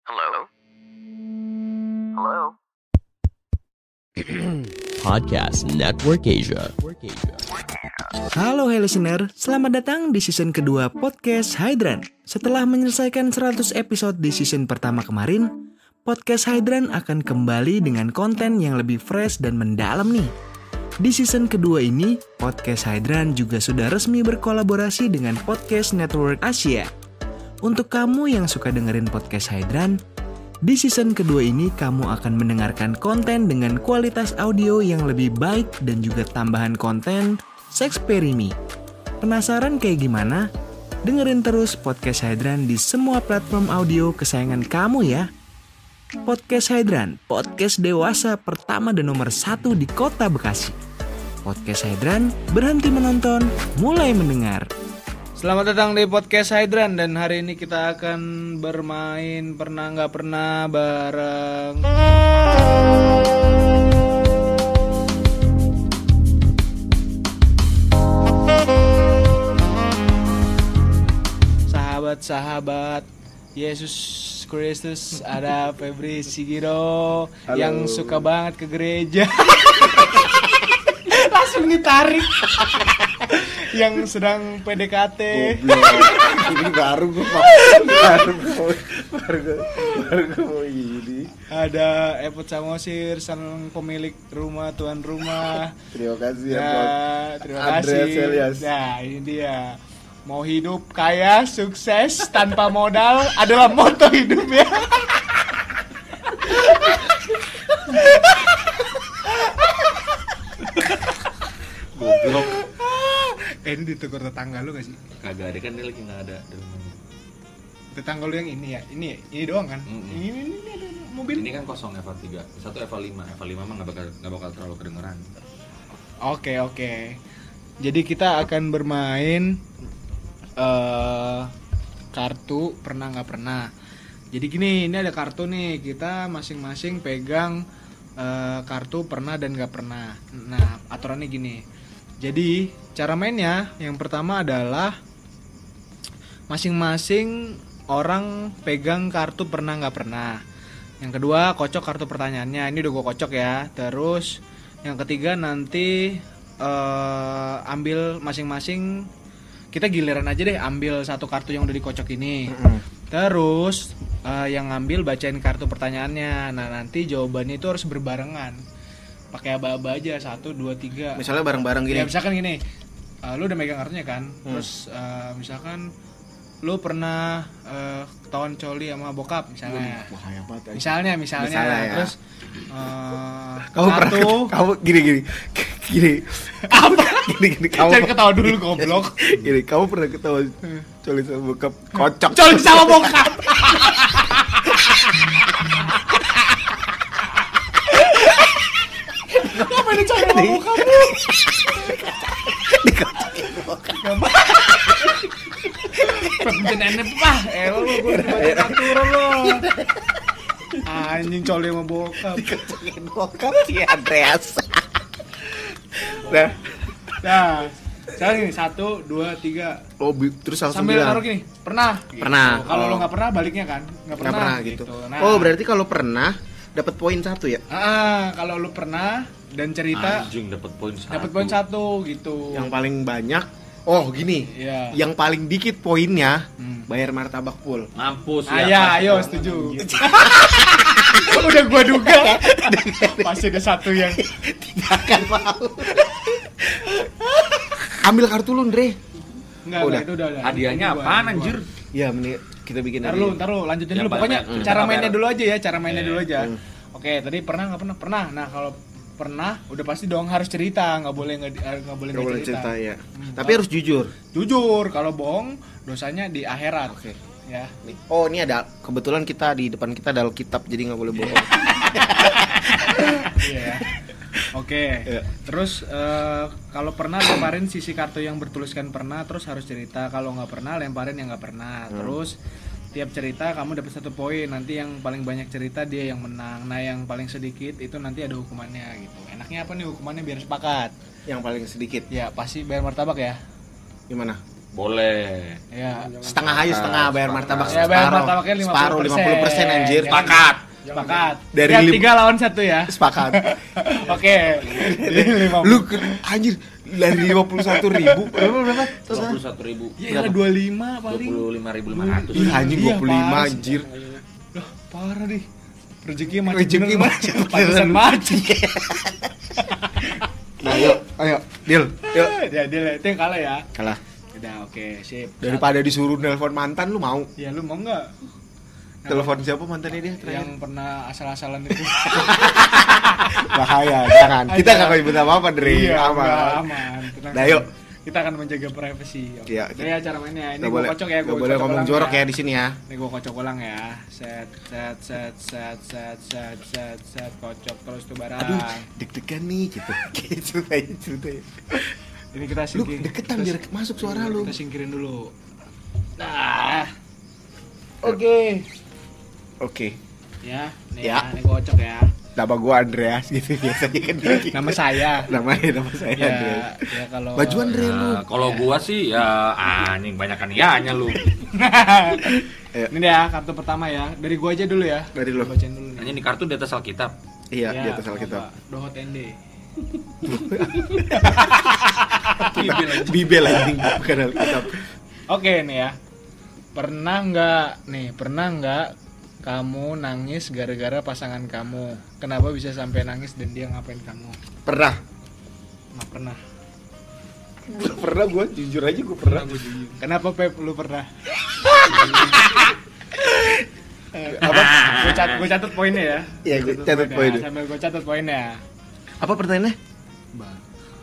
Halo? Halo? Podcast Network Asia. Halo hey listener, selamat datang di season kedua Podcast Hydran. Setelah menyelesaikan 100 episode di season pertama kemarin, Podcast Hydran akan kembali dengan konten yang lebih fresh dan mendalam nih. Di season kedua ini, Podcast Hydran juga sudah resmi berkolaborasi dengan Podcast Network Asia. Untuk kamu yang suka dengerin Podcast Hydran, di season kedua ini kamu akan mendengarkan konten dengan kualitas audio yang lebih baik dan juga tambahan konten Sexperimi. Penasaran kayak gimana? Dengerin terus Podcast Hydran di semua platform audio kesayangan kamu ya. Podcast Hydran, podcast dewasa pertama dan nomor 1 di kota Bekasi. Podcast Hydran, berhenti menonton, mulai mendengar. Selamat datang di Podcast Hydran, dan hari ini kita akan bermain Pernah Nggak Pernah bareng sahabat-sahabat Yesus Kristus. Ada Febri Sigiro. Halo. Yang suka banget ke gereja. Langsung ditarik. Yang sedang PDKT. Ini baru gue ini. Ada Epot Samosir, sang pemilik rumah, tuan rumah. Terima kasih ya. Terima Andreas kasih. Elias. Nah, ini dia. Mau hidup kaya, sukses, tanpa modal adalah moto hidup ya. Goblok. Ini ditegur tetangga lu gak sih? Kagak ada, kan dia lagi nggak ada di rumahnya. Tetangga lu yang ini ya? Ini doang kan? Ini ada mobil. Ini kan kosong Eva 3, satu Eva 5 mah nggak bakal terlalu kedengeran. Oke. Jadi kita akan bermain kartu pernah nggak pernah. Jadi gini, ini ada kartu nih, kita masing-masing pegang kartu pernah dan nggak pernah. Nah, aturannya gini. Jadi cara mainnya yang pertama adalah masing-masing orang pegang kartu pernah nggak pernah. Yang kedua kocok kartu pertanyaannya. Ini udah gue kocok ya. Terus yang ketiga nanti ambil masing-masing, kita giliran aja deh ambil satu kartu yang udah dikocok ini. Terus yang ngambil bacain kartu pertanyaannya. Nah nanti jawabannya itu harus berbarengan, pakai aba-aba aja, 1, 2, 3. Misalnya bareng-bareng gini. Ya misalkan gini, lu udah megang kartunya kan. Terus misalkan lu pernah ketahuan coli sama bokap misalnya. Bahaya banget. Misalnya ya. Terus Kamu satu, pernah kamu gini. apa? Gini. Kamu Jangan ketawa dulu goblok. Gini, kamu pernah ketahuan coli sama bokap? Kocok. Coli sama bokap. Apa ini coli sama bokap? Dikocokin bokap. Perbenaannya pah, lu gue baca aturan lo. Anjing coli sama bokap. Dikocokin bokap si Andreas. Nah, sekarang gini, 1, 2, 3. Oh, terus langsung Sambil bilang. naruh gini, pernah. Gitu. Pernah. Kalau Oh. lo nggak pernah, baliknya kan, nggak pernah gitu. Nah, Oh, berarti kalau pernah dapat poin 1 ya? kalau lo pernah dan cerita Anjing dapat poin 1. dapat poin 1 gitu. Yang paling banyak. Oh, gini. Iya. Yang paling dikit poinnya bayar martabak full. Mampus Ayo, setuju. Udah gua duga. Pasti ada satu yang Tidak akan mau. Ambil kartu lu, Andre. enggak, Udah. itu udah. Hadiahnya Itu gua, apaan itu gua. anjir? Ya, mending kita bikin Ntar lu lanjutin Yang dulu. Pokoknya banyak. cara Yang mainnya banyak. dulu aja ya, cara mainnya dulu aja. Hmm. Oke, tadi pernah nggak pernah? Pernah. Nah, kalau pernah udah pasti dong harus cerita, nggak boleh nggak boleh Gak boleh cerita. cerita ya. Tapi harus jujur. Jujur, kalau bohong dosanya di akhirat. Oke. Ya. Nih. Oh, ini ada kebetulan kita di depan kita ada Alkitab, jadi nggak boleh bohong. Iya. Oke. Ya. Terus kalau pernah lemparin sisi kartu yang bertuliskan pernah, terus harus cerita. Kalau nggak pernah lemparin yang nggak pernah. Terus tiap cerita kamu dapat 1 poin. Nanti yang paling banyak cerita dia yang menang. Nah, yang paling sedikit itu nanti ada hukumannya gitu. Enaknya apa nih hukumannya biar sepakat? Yang paling sedikit. Ya, pasti bayar martabak ya. Gimana? Boleh. Ya. Setengah aja, setengah bayar martabak Ya bayar separuh. martabaknya 50%. Separuh 50% anjir. Ya. Sepakat. Sepakat. Dari Ya, 3 lim- lawan 1 ya. Sepakat. Oke. Jadi 50. Lu anjir dari 51.000 berapa? 21.000. Ya 25 paling. 25.500. Ih anjing Iya, 25 parah. anjir. Loh, parah deh. Rezekinya macam Rezeki macam Pantesan mati. Nah, ayo, deal. Yuk. Ya dia itu yang kalah ya. Kalah. Udah oke, sip. Daripada disuruh nelpon mantan lu mau? Ya lu mau enggak? Telepon siapa mantannya dia terakhir? Yang pernah asal-asalan itu. Bahaya, jangan. Kita enggak mau nyebut apa-apa, Dre. Iya, Aman. enggak, aman. Tenang Nah, saja. yuk. Kita akan menjaga privasi. Oke. Iya, Ya cara mainnya. Ini Nggak gua boleh, kocok ya, nggak boleh ngomong jorok ya di sini ya. Ini gua kocok ulang ya. Set kocok terus tuh barang. Aduh, deg-degan nih gitu. Ceritanya. Ini kita Lu singkirin. deketan biar masuk suara lu. Kita singkirin dulu. Nah. Oke. Oke. Ya, nih Ya. ya, ini gua kocok ya. Nama gua Andreas gitu biasanya kan gitu. Nama saya. nama saya Ya, Andreas. ya kalau Baju Andre lu. Nah, kalau gua sih ya anjing banyakan iyanya lu. Ayo. Ini ya kartu pertama ya. Dari gua aja dulu ya. Dari lu. Gua bacain dulu nih. Anjing di kartu di atas Alkitab. Iya, Ya, di atas Alkitab. apa? Dohot ND. Bibel anjing bukan Alkitab. Oke nih ya. Pernah nggak kamu nangis gara-gara pasangan kamu? Kenapa bisa sampai nangis dan dia ngapain kamu? Pernah. Nggak pernah. Pernah gua jujur aja gua pernah. Kenapa Pep lu pernah? Apa? Gue catat poinnya ya. Iya, gua catat poinnya. Sambil gue catat poinnya. Apa pertanyaannya?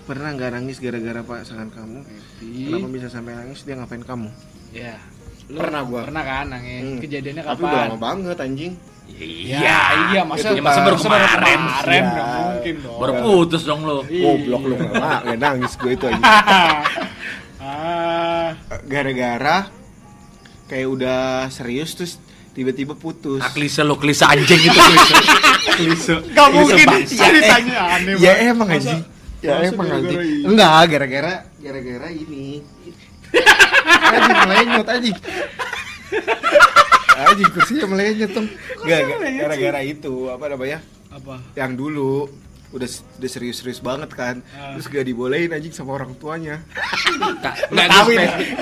Pernah nggak nangis gara-gara pasangan kamu? Kenapa bisa sampai nangis dia ngapain kamu? Ya. Pernah gua. Pernah kan nangis? Kejadiannya Tapi udah lama kapan? banget anjing. Iya, masa Itu masa baru kemarin. nggak mungkin dong. Baru putus dong lu. Goblok lu nggak nangis gue itu anjing. Ah, Gara-gara kayak udah serius terus tiba-tiba putus. Klise lu, klise anjing itu klise. nggak mungkin bangsa. ceritanya aneh Ya banget. emang Masa- anjing. Ya masa emang gara-gara anjing. ini? Enggak, gara-gara ini. Anjing melenyot anjing. Anjing kursinya melenyot tuh. Enggak, gara-gara itu apa namanya? Apa? Yang dulu udah serius-serius banget kan. Terus gak dibolehin anjing sama orang tuanya.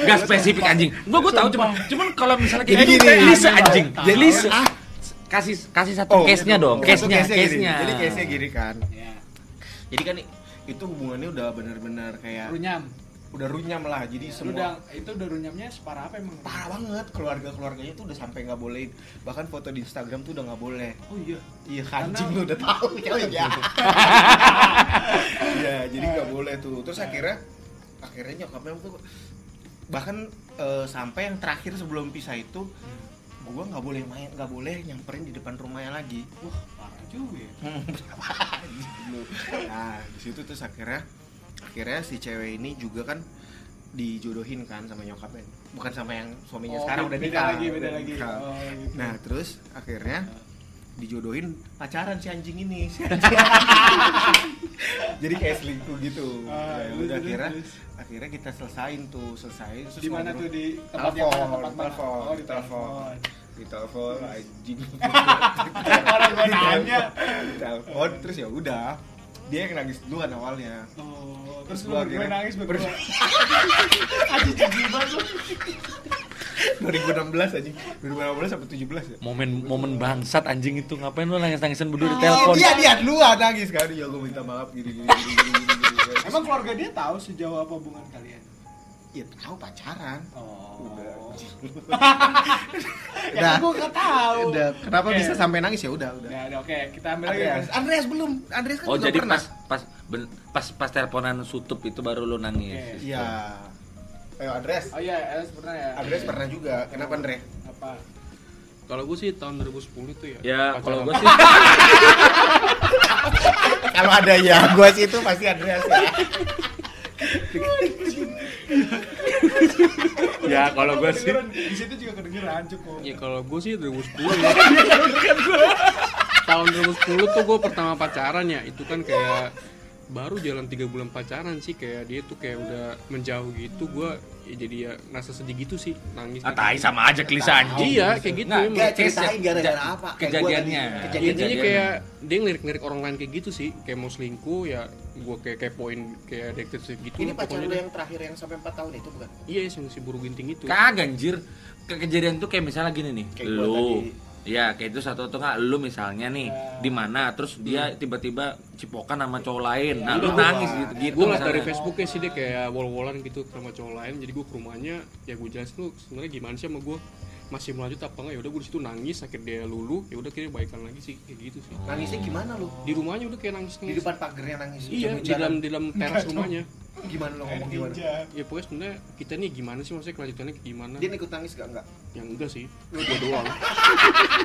Gak spesifik anjing. Gua tahu cuman kalau misalnya Jadi kayak gini. klise anjing. Jadi Klise. Kasih satu case-nya dong. Case-nya. Jadi case-nya gini kan. Ya. Jadi kan itu hubungannya udah benar-benar kayak Runyam. udah runyam lah. Jadi semua Itu udah runyamnya separah apa emang? parah banget, keluarganya tuh udah sampai nggak bolehin, bahkan foto di Instagram tuh udah nggak boleh. Oh iya. Iya anjing lu udah tahu coy ya. Iya jadi nggak boleh tuh. Terus akhirnya nyokapnya tuh bahkan sampai yang terakhir sebelum pisah itu gua nggak boleh nyamperin di depan rumahnya lagi. Wah, parah juga ya. Nah di situ terus akhirnya si cewek ini juga kan dijodohin kan sama nyokapnya, bukan sama yang suaminya sekarang udah nikah. Beda udah lagi. nikah. Oh, gitu. Nah terus akhirnya dijodohin pacaran si anjing ini. Jadi kayak selingkuh gitu. Ah, Ya terus, udah terus. akhirnya kita selesaiin terus Di mana ngobrol. tuh di tempat yang mana? Tempat mana? Telepon, Oh, di telepon. di telepon anjing. Orang gua nanya. Di telepon terus ya udah dia yang nangis duluan awalnya. Oh, terus Gua gue akhirnya nangis berdua. Aji jijik banget lu. 2016 anjing, 2016 sampai 17 ya. Momen bangsat anjing itu. Ngapain lu nangis-nangisan berdua di telepon? Dia duluan nangis kan. Ya gue minta maaf gini. Emang keluarga dia tahu sejauh apa hubungan kalian? Ya tahu pacaran. Oh. Udah. Gue nggak tahu. Udah. Kenapa Oke. bisa sampai nangis ya udah. Ya, udah, oke, kita ambil lagi. Andreas belum. Andreas kan Oh juga jadi pernah. pas teleponan sutup itu baru lu nangis. Oke. Iya. Ayo Andreas. Oh iya, Eles pernah ya. Andreas pernah juga. Kenapa Andre? Apa? Kalau gue sih tahun 2010 tuh ya. Ya kalau gua sih Kalau ada ya, gua sih itu pasti Andreas ya. ya kalau gua sih Di situ juga kedengeran cukup. Ya kalau gue sih 2010 ya. Tahun 2010 tuh gue pertama pacaran ya. Itu kan kayak baru jalan 3 bulan pacaran sih, kayak dia tuh kayak udah menjauh gitu. Gue jadi ya ngerasa sedih gitu sih, nangis. Tai sama aja klise anjing. Iya, kayak gitu Nggak, emang. Gak ceritain gara-gara apa? Kayak gua kejadiannya. tadi, Intinya kejadiannya. kayak dia ngelirik orang lain kayak gitu sih, kayak mau selingkuh ya gue kayak kepoin kayak addicted gitu. Ini pacar pokoknya lu dia. yang terakhir yang sampai 4 tahun itu bukan? Iya, yang si buru ginting itu. Kagak anjir. Kejadian tuh kayak misalnya gini nih. Kayak gua Lu tadi. Iya, kayak itu satu atau enggak lu misalnya nih di mana terus dia tiba-tiba cipokan sama cowok lain. Nah, lu nangis gitu Gue ngeliat dari misalnya. Facebooknya sih dia kayak wall-wallan gitu sama cowok lain, jadi gue ke rumahnya ya gue jelasin lu sebenarnya gimana sih sama gue, masih mau lanjut apa enggak. Ya udah gue di situ nangis, akhirnya dia luluh, ya udah kayaknya baikan lagi sih kayak gitu sih. Nangisnya gimana lu? Di rumahnya udah kayak nangis Di depan pagernya nangis. Iya, Hujan-hujanan. di dalam teras rumahnya. Gimana lu ngomong gimana? Ya pokoknya sebenarnya kita nih gimana sih, maksudnya kelanjutannya kayak gimana? Dia ikut nangis gak? Enggak. Yang enggak sih, gue doang.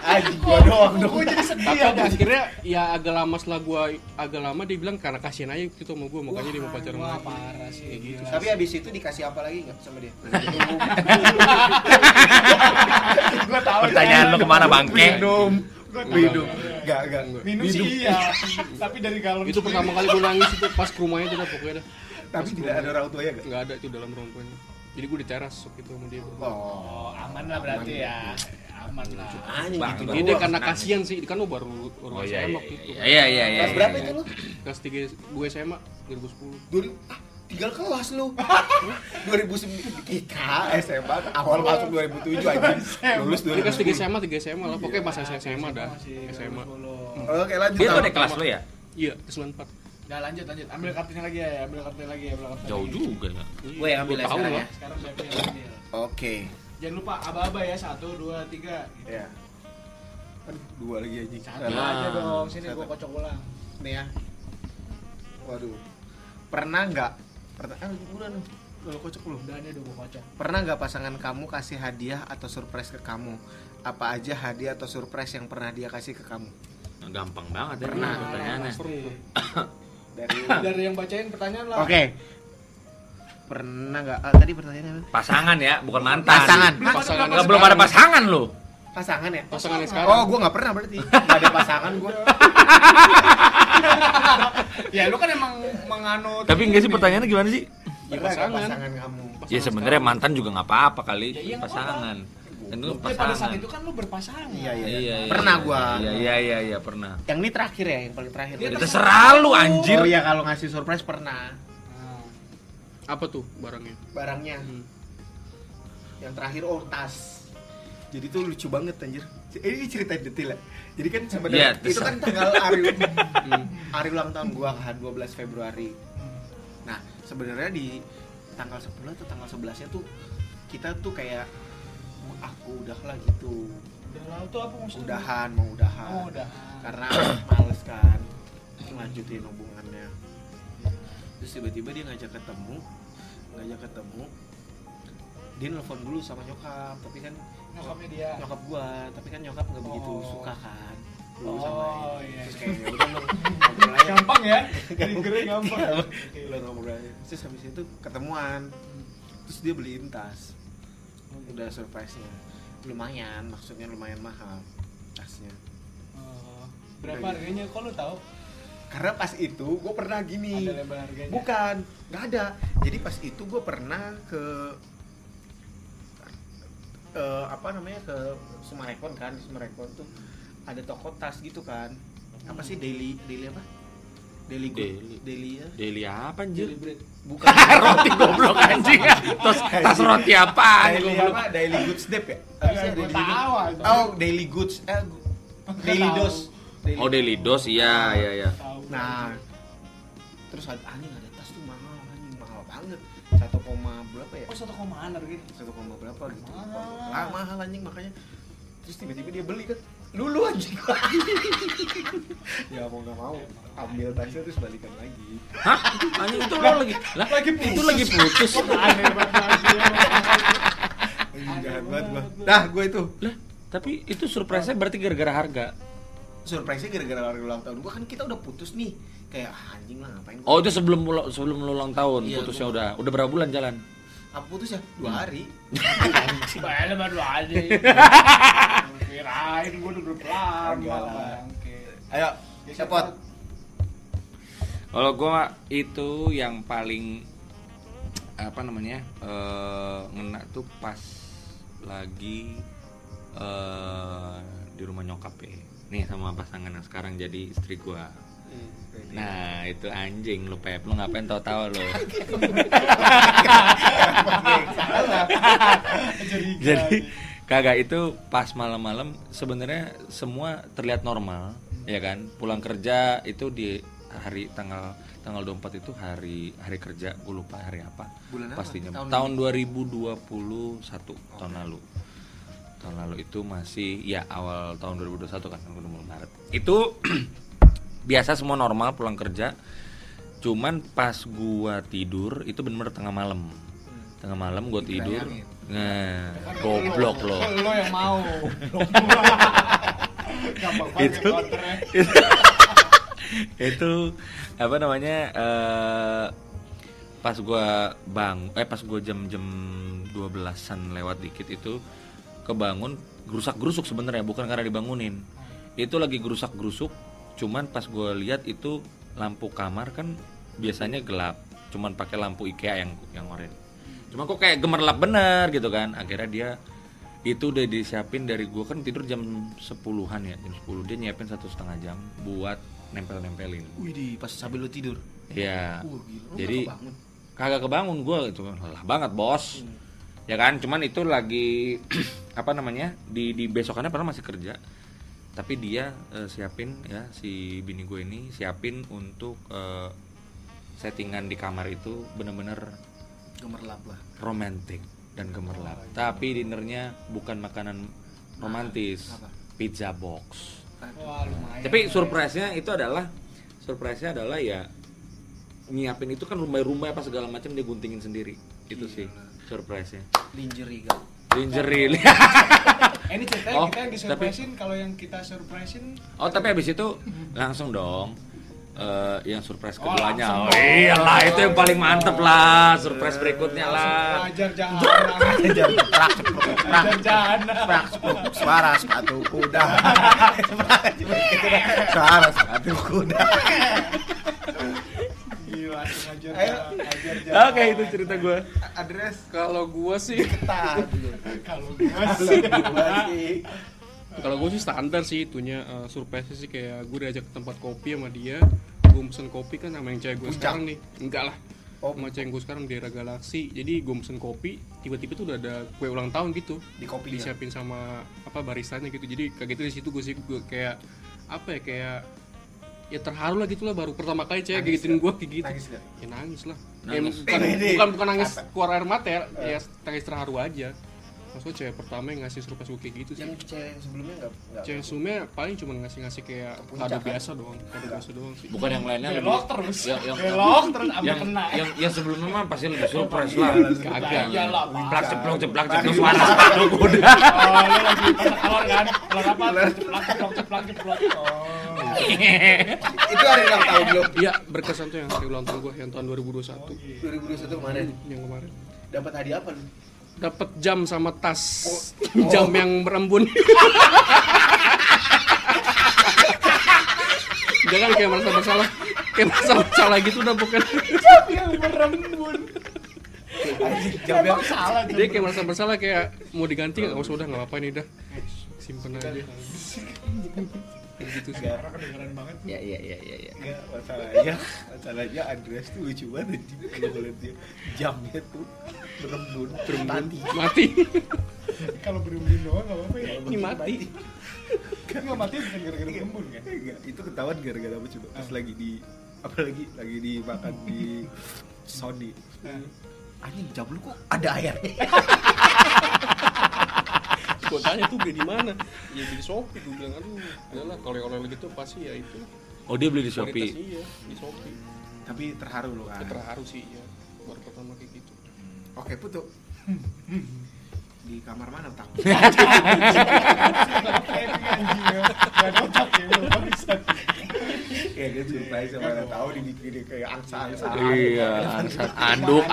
Anjing gua doang dong. Gua jadi sedih Tapi akhirnya ya agak lama setelah gue agak lama dia bilang karena kasihan aja gitu sama gue, makanya dia mau pacaran Wah, lagi. parah sih. Kayak gitu. Tapi abis itu dikasih apa lagi nggak sama dia? Gua tahu. Pertanyaan lu kemana bangke? Minum. Enggak. Minum sih iya. Tapi dari galon Itu pertama kali gue nangis itu pas ke rumahnya tuh dah pokoknya dah. Tapi tidak ada orang tuanya enggak? Nggak ada itu dalam ruang tuanya. Jadi gue di teras waktu itu sama dia. Oh, aman lah berarti ya. Aman lah. anjing gitu. Jadi dia karena kasihan sih, kan lu baru Oh SMA iya. waktu itu. Iya. Kelas berapa itu lu? Kelas 3 gue SMA 2010. Tinggal kelas lu. 2009 kita SMA awal masuk 2007 anjing. Lulus Ini kelas 3 2010. SMA lah, pokoknya pas SMA dah. SMA. Oke, lanjut. Dia tuh Tam. ada kelas lu ya? Iya, 94. Udah lanjut. Ambil kartunya lagi ya, ambil kartunya lagi. Jauh juga ya. Gue yang ambil Gua tahu sekarang lah. ya. Sekarang saya ambil. Oke. Jangan lupa aba-aba ya, 1, 2, 3. Ya. Aduh, 2 lagi anjing. Satu aja dong, sini Satu. gua kocok ulang. Nih ya. Waduh. Pernah nggak? Udah nih. Udah kocok belum? Udah nih, udah gua kocok. Pernah nggak pasangan kamu kasih hadiah atau surprise ke kamu? Apa aja hadiah atau surprise yang pernah dia kasih ke kamu? Gampang banget ya Pernah. pertanyaannya. Dari yang bacain pertanyaan lah. Oke. Pernah nggak? Tadi pertanyaannya apa? Pasangan ya, bukan mantan. Pasangan. Pasangan Nggak, belum ada pasangan lo. Pasangan ya? Pasangan yang sekarang. Oh, gue nggak pernah berarti. Nggak ada pasangan gue. Ya lu kan emang menganut. Tapi enggak sih pertanyaannya gimana sih? Ya, Pernah nggak pasangan. pasangan kamu. Ya sebenarnya mantan juga nggak apa-apa kali, Ya, iya, nggak pasangan. Itu Ya, pada saat pasangan. itu kan lu berpasangan. Iya. Pernah gua. Iya, pernah. Yang ini terakhir ya, yang paling terakhir. Dia Terserah lu anjir. Oh iya, kalau ngasih surprise pernah. Nah, Apa tuh barangnya? Barangnya. Yang terakhir tas. Jadi tuh lucu banget anjir. Ini ceritain detail ya. Jadi kan sebenarnya Iya, itu kan tanggal hari ulang tahun gua kan 12 Februari. Nah, sebenarnya di tanggal 10 atau tanggal 11-nya tuh kita tuh kayak aku udah lah gitu. udah lah itu apa maksudnya? Mau udahan. Oh, udah. Karena males kan lanjutin hubungannya. Terus tiba-tiba dia ngajak ketemu. Dia nelfon dulu sama nyokap, tapi kan Nyokapnya dia. nyokap gua, tapi kan nyokap nggak begitu Oh. suka kan. Dulu Oh, sama iya. terus kayak ya udah dong, ngobrol aja. Gampang ya? Triggernya gampang. Udah ngobrol aja. Terus habis itu ketemuan. Terus dia beliin tas. Udah surprise-nya. Lumayan, maksudnya lumayan mahal tasnya. Oh, berapa harganya? Kok lu tahu? Karena pas itu gue pernah gini. Ada label harganya. Bukan, nggak ada. Jadi pas itu gue pernah ke apa namanya, ke Sumarekon kan. Di Sumarekon tuh ada toko tas gitu kan. Apa sih daily apa? Daily good, daily ya. Daily apa anjir? Bukan. Roti goblok anjing. Tas roti apaan Daily goblok? apa? Daily goods dep ya? Apa sih Gua daily tahu goods? aja. Oh, daily goods. Daily tahu. dos. Oh, Daily Dos, iya. Tahu. Nah, terus ada tas tuh mahal banget. 1, berapa ya? Oh, 1,an harganya. 1, berapa gitu. Mahal. Mahal anjing makanya. Terus tiba-tiba dia beli kan. Lulu anjing. Ya mau nggak mau ambil tasnya terus balikan lagi. Hah? Anjing itu lo lagi. Lah, itu lagi putus. Aneh banget dia. Jahat banget gua. Nah, gua itu. Lah, tapi itu surprise-nya berarti gara-gara harga. Surprise-nya gara-gara hari ulang tahun gua kan kita udah putus nih. Kayak anjing lah ngapain gua. Oh, itu sebelum lu ulang tahun Iya, putusnya gua- udah berapa bulan jalan? Apa putus ya? 2 hari. Bayarnya baru aja. Kirain gua udah berlama. Enggak lah. Bangke. Ayo, cepot. Kalau gua itu yang paling ngena tuh pas lagi di rumah nyokap ya. Nih sama pasangan yang sekarang jadi istri gua. Nah itu anjing lu Pep, lu ngapain tahu-tahu lu? Jadi kagak, itu pas malam-malam sebenarnya semua terlihat normal, ya kan? Pulang kerja itu di hari tanggal 24 itu hari kerja, gue lupa hari apa. Bulan pastinya. apa? Tahun 2021 tahun lalu. Tahun lalu itu masih ya awal tahun 2021 kan, udah mulai Maret. Itu biasa semua normal pulang kerja. Cuman pas gua tidur itu bener-bener tengah malam. Tengah malam gua tidur. Nah, goblok lo. Lo yang mau. itu apa namanya? Pas gua pas gua jam 12-an lewat dikit itu kebangun gerusak-gerusuk sebenarnya, bukan karena dibangunin. Itu lagi gerusak-gerusuk. Cuman pas gue lihat itu lampu kamar kan biasanya gelap, cuman pakai lampu IKEA yang oranye. Cuma kok kayak gemerlap bener gitu kan. Akhirnya dia itu udah disiapin dari gue kan tidur jam 10-an ya, jam 10 dia nyiapin 1,5 jam buat nempel-nempelin. Wih, pas sambil lu tidur. Iya. Gila. Jadi kagak kebangun gue, cuma lelah banget bos. Ya kan, cuman itu lagi apa namanya di besokannya padahal masih kerja. Tapi dia siapin ya, si bini gue ini siapin untuk settingan di kamar itu bener-bener gemerlap lah, romantis dan gemerlap. Tapi dinernya bukan makanan romantis, pizza box. Wah, lumayan. Tapi surprise-nya adalah ya nyiapin itu kan rumbai-rumbai apa segala macam dia guntingin sendiri. Itu sih surprise-nya. lingerie. Ini ceritanya Oh, kita yang disurprisein, kalau yang kita surprisein. Oh, tapi habis itu langsung dong yang surprise keduanya. langsung Oh, iyalah itu yang paling mantep lah, surprise berikutnya lah. Ajar jana. Suara sepatu kuda. Suara sepatu kuda. Gila, ajar jana. Oke, itu cerita gue. Address Kalau gua sih Kalau gue sih standar sih itunya, surprise sih kayak gue diajak ke tempat kopi sama dia, gue pesen kopi kan sama yang cewek gue sekarang nih, enggak lah, sama cewek gue sekarang di Era Galaxy, jadi gue pesen kopi, tiba-tiba tuh udah ada kue ulang tahun gitu, di kopi disiapin sama apa baristanya gitu, jadi kayak gitu di situ gue kayak apa ya, kayak ya terharu lah gitu lah, baru pertama kali cewek gituin gue kayak gitu. Nangis gak? Ya nangis lah. Nangis. Bukan nangis keluar air mata ya nangis terharu aja. Maksudnya cewek pertama yang ngasih surprise gue kayak gitu sih. Yang cewek sebelumnya enggak. Cewek sebelumnya paling cuma ngasih kayak kado biasa doang, sih. Bukan yang lainnya lebih Belok terus. yang Belok terus sampai yang, kena. yang sebelumnya mah pasti lebih surprise lah. Kagak. Iyalah, Ceplak ceplok suara sepatu kuda. Oh, lu lagi pasak telur kan? Telur apa? Ceplak. Oh. Itu hari ulang tahun lo. Iya, berkesan tuh yang hari ulang tahun gue yang tahun 2021. 2021 kemarin. Yang kemarin. Dapat hadiah apa lu? Dapat jam sama tas. Jam yang berembun. Jangan kayak merasa bersalah. Kayak merasa bersalah gitu udah bukan. Jam yang berembun. Jam yang Salah. Dia kayak merasa bersalah kayak mau diganti enggak usah, udah enggak apa-apa nih dah. Simpen aja. Kayak gitu sih. Kedengeran banget. Ya. enggak masalahnya address tuh lucu banget kalau ngeliat dia jamnya tuh berembun mati. Kalau berembun doang enggak apa-apa ya. Ini mati. Enggak mati bukan gara-gara berembun kan? Enggak, itu ketahuan gara-gara apa coba? Pas lagi dimakan di Sony. Anjing, jam lu kok ada airnya? Gue tanya tuh beli di mana? Ya beli di Shopee. Gue bilang aduh, adalah kalau oleh gitu pasti ya itu. Oh, dia beli di Shopee. Iya, di Shopee. Tapi terharu lu kan? Terharu sih ya. Baru pertama kayak gitu. Oke, Putu. Di kamar mana, Tang? Kayak anjing ya. Enggak cocok ya lu bangsat. Ya dia surprise mana tahu dibikin kayak angsa-angsa. Iya, anduk.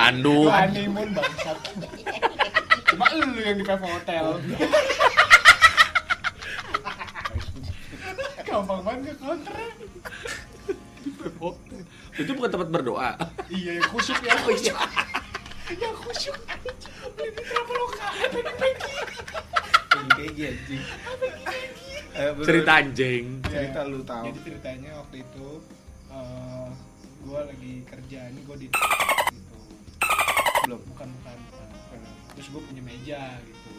Honeymoon bangsat. Cuma lu yang di Peva Hotel. Gampang banget counter. Itu bukan tempat berdoa. Iya, yang khusyuk ya. Yang khusyuk beli di Traveloka, beli Peggy anjing. Cerita anjing. Cerita lu tahu. Jadi ceritanya waktu itu gue lagi kerja, ini gue di gitu. Bukan. Terus gue punya meja gitu.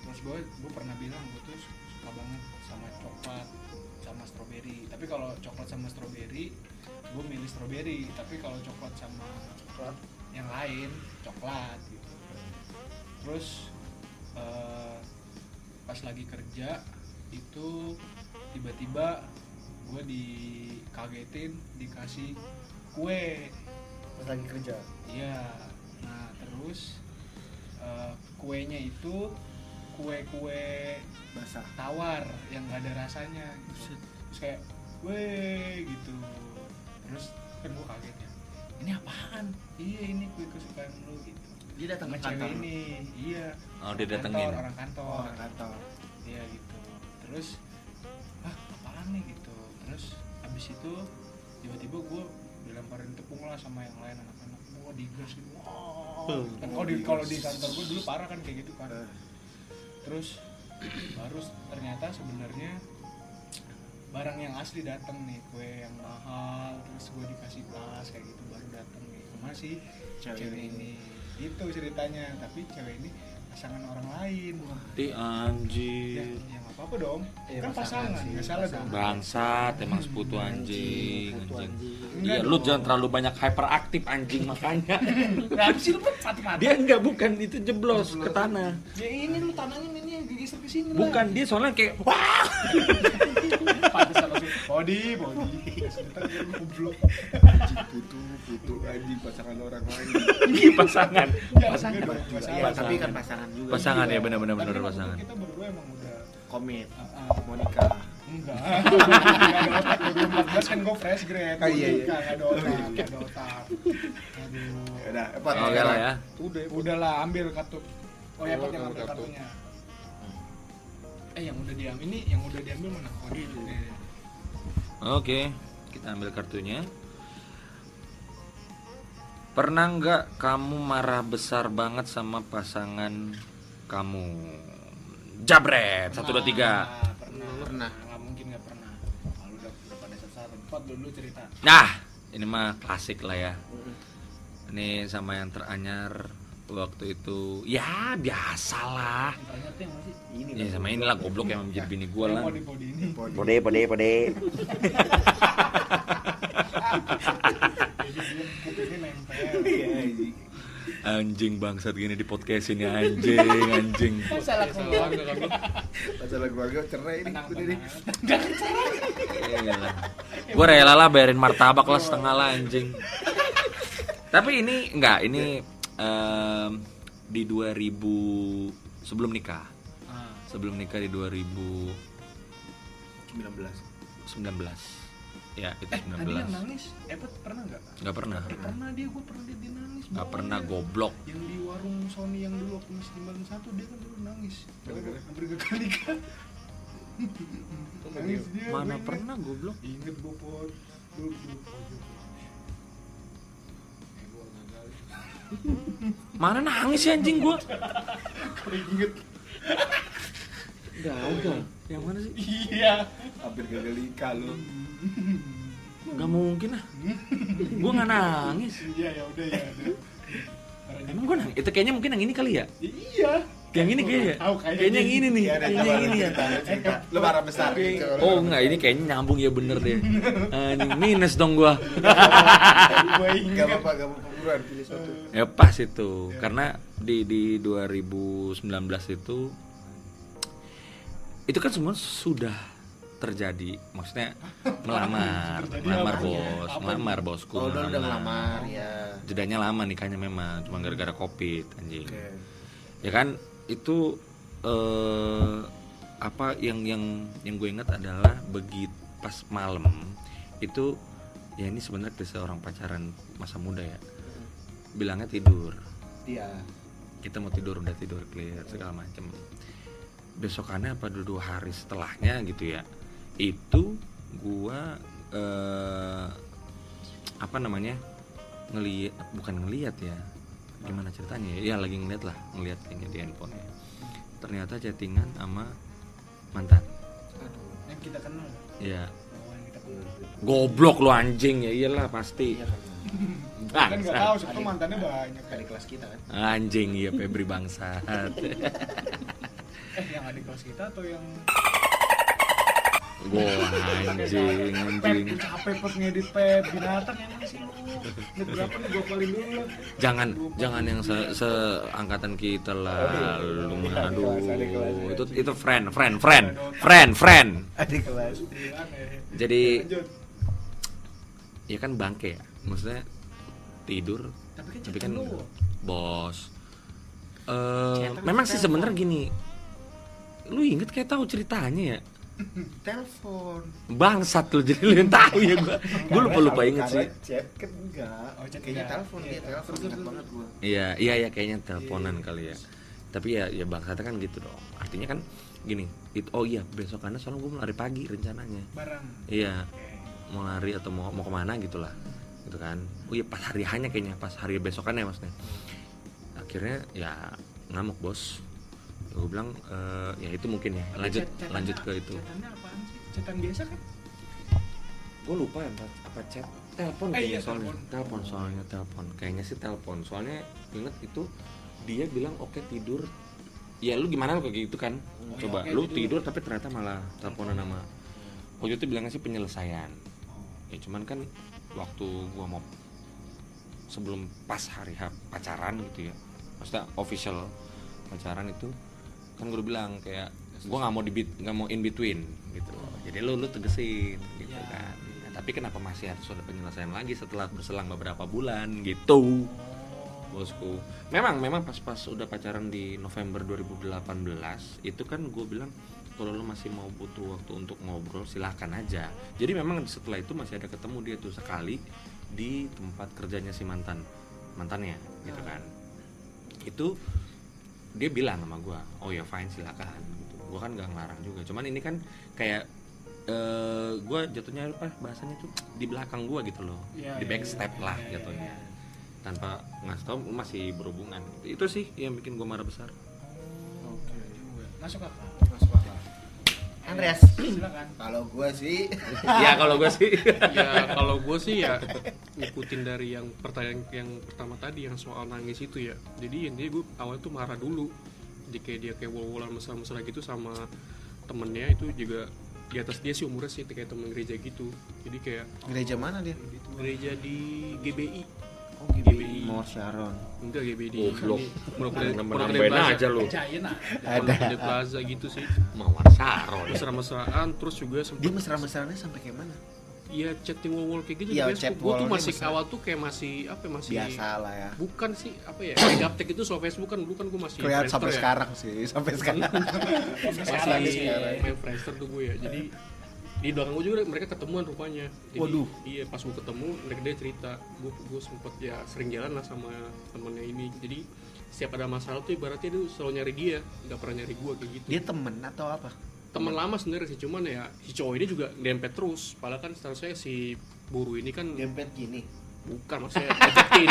Terus gue pernah bilang gue tuh suka banget sama coklat sama stroberi. Tapi kalau coklat sama stroberi, gue milih stroberi. Tapi kalau coklat sama coklat yang lain, coklat gitu. Terus pas lagi kerja itu tiba-tiba gue dikagetin dikasih kue Pas lagi kerja. iya. Nah terus kuenya itu kue Basah. tawar yang nggak ada rasanya gitu. Terus kayak weh gitu. Terus kan gue kaget ya, ini apaan? Iya ini kue kesukaan lu gitu. Dia datang Sama ke cewek kantor. ini, iya. Oh, dia datengin. Orang kantor. Kantor. Iya gitu. Terus apaan nih gitu. Terus abis itu tiba-tiba gue dilemparin tepung lah sama yang lain anak-anak. Gue digas gitu. Wow. Kan kalau di kantor gue dulu parah kan kayak gitu kan. Terus baru ternyata sebenarnya barang yang asli datang nih, kue yang mahal. Terus gue dikasih tas kayak gitu baru datang nih. Sama si cewek ini. Itu ceritanya. Tapi cewek ini pasangan orang lain. Di anjing. Ya nggak apa-apa dong. Iya, Kan pasangan pasangan, sih, nggak salah dong. Bangsat, emang seputu anjing. Anjing. Iya, lu jangan terlalu banyak hyperaktif anjing makanya. Kenapa sih lu mati-mati? Dia enggak, bukan itu jeblos ke tanah. Ya ini lu tanahnya ini yang digeser ke sini lah. Bukan, dia soalnya kayak wah. Pantesan langsung body. Sebentar dia goblok. Anjing putu anjing pasangan orang lain. Iya, pasangan. Pasangan dong. Iya, tapi kan pasangan juga. Pasangan ya, benar-benar Tapi waktu pasangan. Kita berdua emang udah Komit. uh, Mau nikah. enggak. Enggak ada otak. 2014 kan gue fresh grade. Oh, iya. Enggak ada otak. Aduh. Udah, Oke lah ya. Udahlah ambil kartu. Oh ya, Pat, yang ambil ambil kartu. kartunya. Yang udah diambil ini, yang udah diambil mana? Oh, ini. Oke, kita ambil kartunya. Pernah nggak kamu marah besar banget sama pasangan kamu? Jabret, 1, 2, 3. Pernah. Nggak mungkin nggak pernah. Kalau udah pada saat Pat dulu cerita. Nah, ini mah klasik lah ya. Ini sama yang teranyar waktu itu. Ya, biasalah. Tanya tuh yang masih Ini Ya sama inilah goblok yang menjadi bini gua lah. podi ini. Pode. Jadi dia kupingnya nempel. Iya, anjing. Anjing bangsat gini di podcast ini anjing. Salah keluar. Masalah keluarga cerai ini. Udah nih. Gue rela lah bayarin martabak lah setengah lah anjing. Tapi ini enggak, ini di 2000 sebelum nikah. Sebelum nikah di 2019. 19. Ya, itu Tadi yang 19. nangis, Pat pernah nggak? Enggak pernah. Pernah dia nangis. Enggak Bawa pernah dia. goblok. Yang di warung Sony yang dulu waktu masih tinggal 1 dia kan dulu nangis. Hampir gagal nikah. Nangis dia. Mana gua inget. pernah goblok? Ingat gue Pot. Dulu pojok. Gua gagal. Mana nangis sih anjing gua? Inget. Gagal. Yang mana sih? Iya. Hampir gagal nikah lu. Gak mungkin lah. Gua nggak nangis. Iya ya udah ya. Emang gua nangis? Itu kayaknya mungkin yang ini kali ya? Iya. Yang ini kayaknya. Tahu Kayaknya yang ini nih. Kayaknya yang ini ya. Lu marah besar gitu. Oh enggak, ini kayaknya nyambung ya bener deh. Anjing minus dong gua. Gue Gak inget. apa-apa buruan pilih satu. Ya pas itu. Karena di 2019 itu kan semua sudah terjadi. Maksudnya melamar bosku. Oh, udah melamar. ngelamar ya. Jedanya lama nikahnya memang, cuma gara-gara Covid anjing. Oke. Ya kan itu apa yang gue ingat adalah begitu pas malam itu ya ini sebenarnya kisah orang pacaran masa muda ya. Bilangnya tidur. Iya. Kita mau tidur, udah tidur clear segala macam. Besokannya apa 2 hari setelahnya gitu ya. Itu gua apa namanya? Bukan ngelihat ya. gimana ceritanya ya? Ya lagi ngeliat kayaknya di handphonenya. Ternyata chattingan sama mantan. Aduh, yang kita kenal. Iya. Oh, yang kita kenal. Goblok lu anjing ya, iyalah pasti. Kan nggak tahu, Bangsat. sebetulnya mantannya banyak. Adik kelas kita kan. Anjing iya Febri bangsat. Yang adik kelas kita atau yang Gua anjing. capek pas ngedit Pep binatang emang sih lu. Ini berapa nih gua kali dulu. Jangan yang seangkatan kita lah. Lu mah aduh. Itu friend. Adik kelas. Jadi ya kan bangke ya. Maksudnya tidur tapi kan bos. Memang sih sebenarnya gini. Lu inget kayak tahu ceritanya ya? Telepon. Bangsat lu jadi lu yang tahu ya gua lupa inget sih. Chat kan enggak. Oh, chat Kayaknya enggak. telepon dia telepon ingat banget gua. Iya kayaknya teleponan kali ya. Tapi ya bangsatnya kan gitu dong. Artinya kan gini, besokannya soalnya gue mau lari pagi rencananya. Barang. Iya. Mau lari atau mau kemana gitu lah. Gitu kan. Oh iya pas hari hanya kayaknya pas hari besokannya maksudnya. Akhirnya ya ngamuk bos. Gue bilang ya itu mungkin ya lanjut ke itu. Chatannya apaan sih? Chatan biasa kan? Gue lupa ya apa chat telepon Iya, kayaknya soalnya telepon kayaknya sih telepon soalnya inget itu dia bilang oke tidur ya lu gimana lu kayak gitu kan coba oke, lu tidur. tidur tapi ternyata malah teleponan sama waktu itu bilangnya sih penyelesaian ya cuman kan waktu gua mau sebelum pas hari pacaran gitu ya maksudnya official pacaran itu kan gue bilang kayak gue nggak mau in between gitu jadi lu tegesin gitu kan nah, tapi kenapa masih harus ada penyelesaian lagi setelah berselang beberapa bulan gitu bosku memang pas udah pacaran di November 2018 itu kan gue bilang kalau lu masih mau butuh waktu untuk ngobrol silahkan aja jadi memang setelah itu masih ada ketemu dia tuh sekali di tempat kerjanya si mantannya gitu kan itu dia bilang sama gue, oh ya fine silakan. Gitu. Gue kan nggak ngelarang juga. Cuman ini kan kayak gue jatuhnya apa bahasanya tuh di belakang gue gitu loh, di backstep lah jatuhnya. Tanpa ngasih tau masih berhubungan. Itu sih yang bikin gue marah besar. Oke. Masuk akal. Andreas. Silakan. Kalau gua sih Ya kalau gue sih. Ya kalau gue sih ya ngikutin dari yang pertanyaan yang pertama tadi yang soal nangis itu ya. Jadi intinya gue awalnya tuh marah dulu. Jadi kayak dia kayak wol-wolan mesra-mesra gitu sama temennya itu juga di atas dia sih umurnya sih kayak temen gereja gitu. Jadi kayak gereja mana dia? gereja di GBI. Oh, GBI Mawar Sharon. Enggak GBI. Goblok. Nambahin aja lu. Percayain ah. Ada Plaza gitu sih. Mawar Sharon. Mesra-mesraan terus juga sempet Dia mesra-mesraannya sampai kayak mana? iya chatting wall kayak gitu Iya, di chat Facebook. Gue tuh wall-nya masih mesra. awal tuh kayak masih Biasa lah ya. bukan sih apa ya kayak gaptek itu soal Facebook kan dulu kan gue masih Kelihatan sampai Friendster ya. sekarang sih, sampai sekarang. Masih main Friendster tuh gue ya jadi di belakang gue juga mereka ketemuan rupanya jadi, Waduh. iya pas gue ketemu mereka dia cerita gue sempet ya sering jalan lah sama temennya ini jadi setiap ada masalah tuh ibaratnya dia selalu nyari dia nggak pernah nyari gue kayak gitu Dia temen atau apa? teman lama sebenarnya sih cuman ya si cowok ini juga dempet terus padahal kan seharusnya si buru ini kan Dempet gini. bukan maksudnya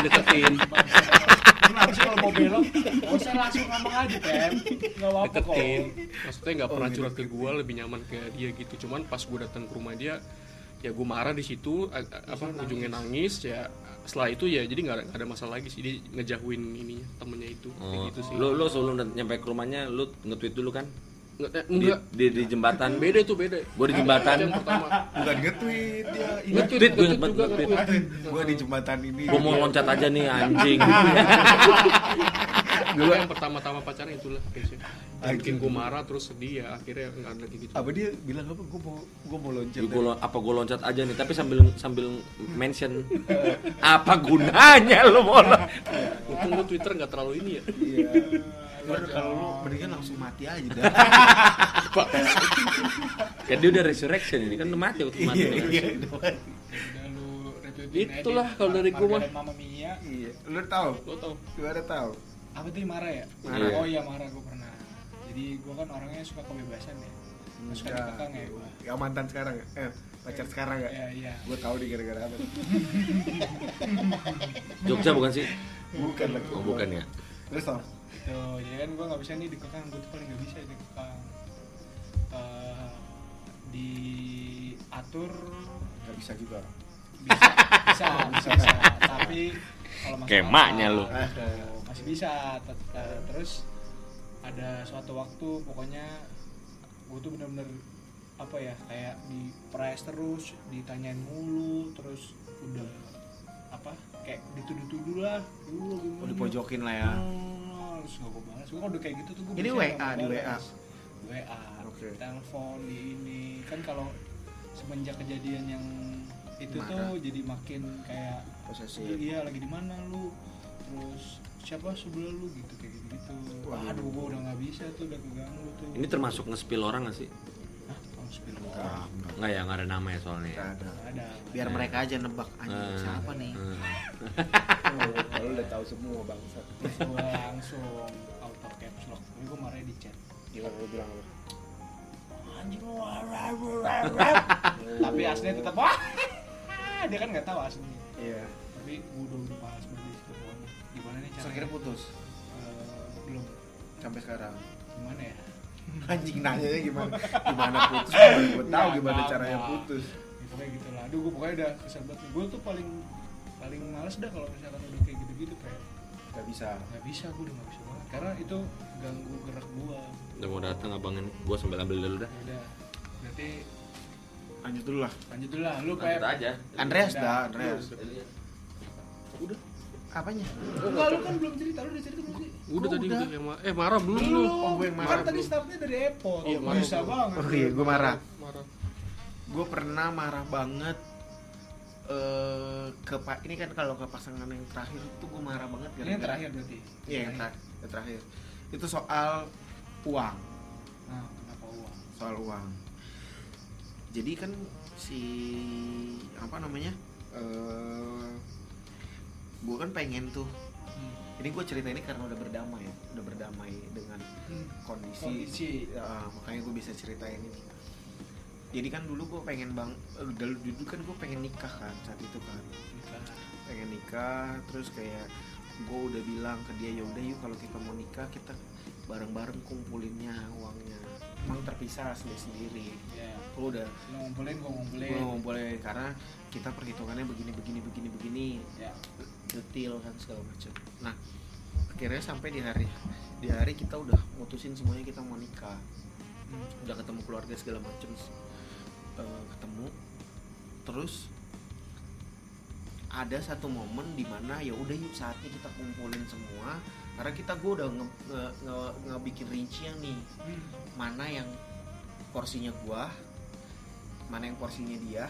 deketin Kenapa sih kalau mau belok? Gak usah langsung ngomong aja, Pep. Gak apa-apa kok. deketin maksudnya nggak pernah curhat ke gue lebih nyaman ke dia gitu cuman pas gue datang ke rumah dia ya gue marah di situ ujungnya nangis ya setelah itu ya jadi nggak ada masalah lagi sih dia ngejauhin ininya temennya itu kayak gitu sih Lu sebelum nyampe ke rumahnya lu nge-tweet dulu kan? enggak Di jembatan. beda itu beda Gue di jembatan. yang pertama Bukan nge-tweet dia. Nge-tweet gue inget banget juga nge-tweet. Gua di jembatan ini. Gue mau loncat aja nih anjing. gue yang pertama-tama pacaran itulah kayaknya bikin gue marah terus sedih ya akhirnya nggak ada lagi gitu Apa dia bilang apa? Gua mau loncat. Gue loncat aja nih tapi sambil mention apa gunanya lu mau untung gue Twitter nggak terlalu ini ya Iya. Kalau lu mendingan langsung mati aja dah. kan dia udah resurrection ini kan udah mati waktu mati Iya. Udah lu retweetin Itulah kalau dari gua mah. Margaret Mama Mia. Iya. Lu tahu? lo tau Lu ada tahu? Apa tadi marah ya? Marah. Oh iya marah gue pernah. Jadi gue kan orangnya suka kebebasan ya. Suka dikekang ya gue. Ya mantan sekarang ya? Pacar sekarang ya? Iya. Gua tahu di gara-gara apa. Jogja bukan sih Bukan lagi. Oh, bukan ya. Terus Tom? Tuh, jadi kan gue nggak bisa nih dikekang, gue tuh paling nggak bisa dikekang. Diatur Gak bisa juga. bisa. Tapi kalau masalah Kayak emaknya lu. masih bisa. Terus ada suatu waktu pokoknya gue tuh bener-bener apa ya, kayak di press terus, ditanyain mulu, terus udah apa kayak dituduh-tuduh lah, Oh, dipojokin lah ya. Terus gak gue balas. Gue kalau udah kayak gitu tuh gue Ini WA, di WA. Oke. Telepon di ini kan, kalau semenjak kejadian yang itu Marah. tuh jadi makin kayak Posesif. iya lagi di mana lu, terus siapa sebelah lu gitu kayak gitu. Waduh. Aduh, gue udah nggak bisa tuh, udah keganggu tuh. Ini termasuk nge-spill orang gak sih? Hah? Kalau spill Enggak. Enggak ya, nggak ada namanya soalnya. Nggak ada. ada. Biar mereka aja nebak anjing siapa nih. Kalau udah tahu semua bangsat. Gue langsung auto caps lock. Tapi gue marah di chat. Gila lu bilang apa? Anjing lu. Tapi aslinya tetap wah. Dia kan nggak tahu aslinya. Iya. Tapi gue udah bahas banget itu pokoknya. Gimana nih Terus caranya? akhirnya putus Belum. sampai sekarang. Gimana ya? Anjing nanyanya gimana? Gimana putus? Gue tahu Ya, gimana tahu, caranya tahu. putus. Ya, pokoknya gitu lah. Aduh, gue pokoknya udah kesel banget nih. Gue tuh paling males dah kalau misalkan udah kayak gitu-gitu, kayak Gak bisa. nggak bisa, gue udah nggak bisa banget karena itu ganggu gerak gue. Udah mau datang abangin, gua sambil ambil dulu dah. Udah, berarti Lanjut dulu lah. lanjut dulu lah. Lu Lanjut kayak aja. Andreas Udah. dah, Andreas. Udah. Apanya? enggak, lu kan belum cerita, lu udah cerita belum sih? Udah tadi udah. yang marah belum lu. Oh, gue yang Kan marah. tadi startnya dari Apple. Iya, marah bisa belum. banget. Oh iya, gue marah. Marah. Gue pernah marah banget ini kan kalau ke pasangan yang terakhir itu gue marah banget Ini yang terakhir berarti. Iya, yang terakhir. Itu soal uang. Nah, kenapa uang? Soal uang. Jadi kan si apa namanya? Gue kan pengen tuh. Ini gue cerita ini karena udah berdamai dengan kondisi. Ya, makanya gue bisa ceritain ini. Jadi kan dulu gue pengen dulu kan gue pengen nikah kan saat itu kan. Pengen nikah, terus kayak gue udah bilang ke dia, ya udah yuk kalau kita mau nikah kita bareng-bareng kumpulinnya uangnya. Emang terpisah sendiri. Ya. Lu udah Lu ngumpulin, gua ngumpulin. gue ngumpulin karena kita perhitungannya begini Ya. detail kan segala macam. Nah akhirnya sampai di hari kita udah mutusin semuanya kita mau nikah. Udah ketemu keluarga segala macam, ketemu terus ada satu momen dimana ya udah yuk saatnya kita kumpulin semua karena gue udah ngebikin rincian nih mana yang porsinya gua, mana yang porsinya dia,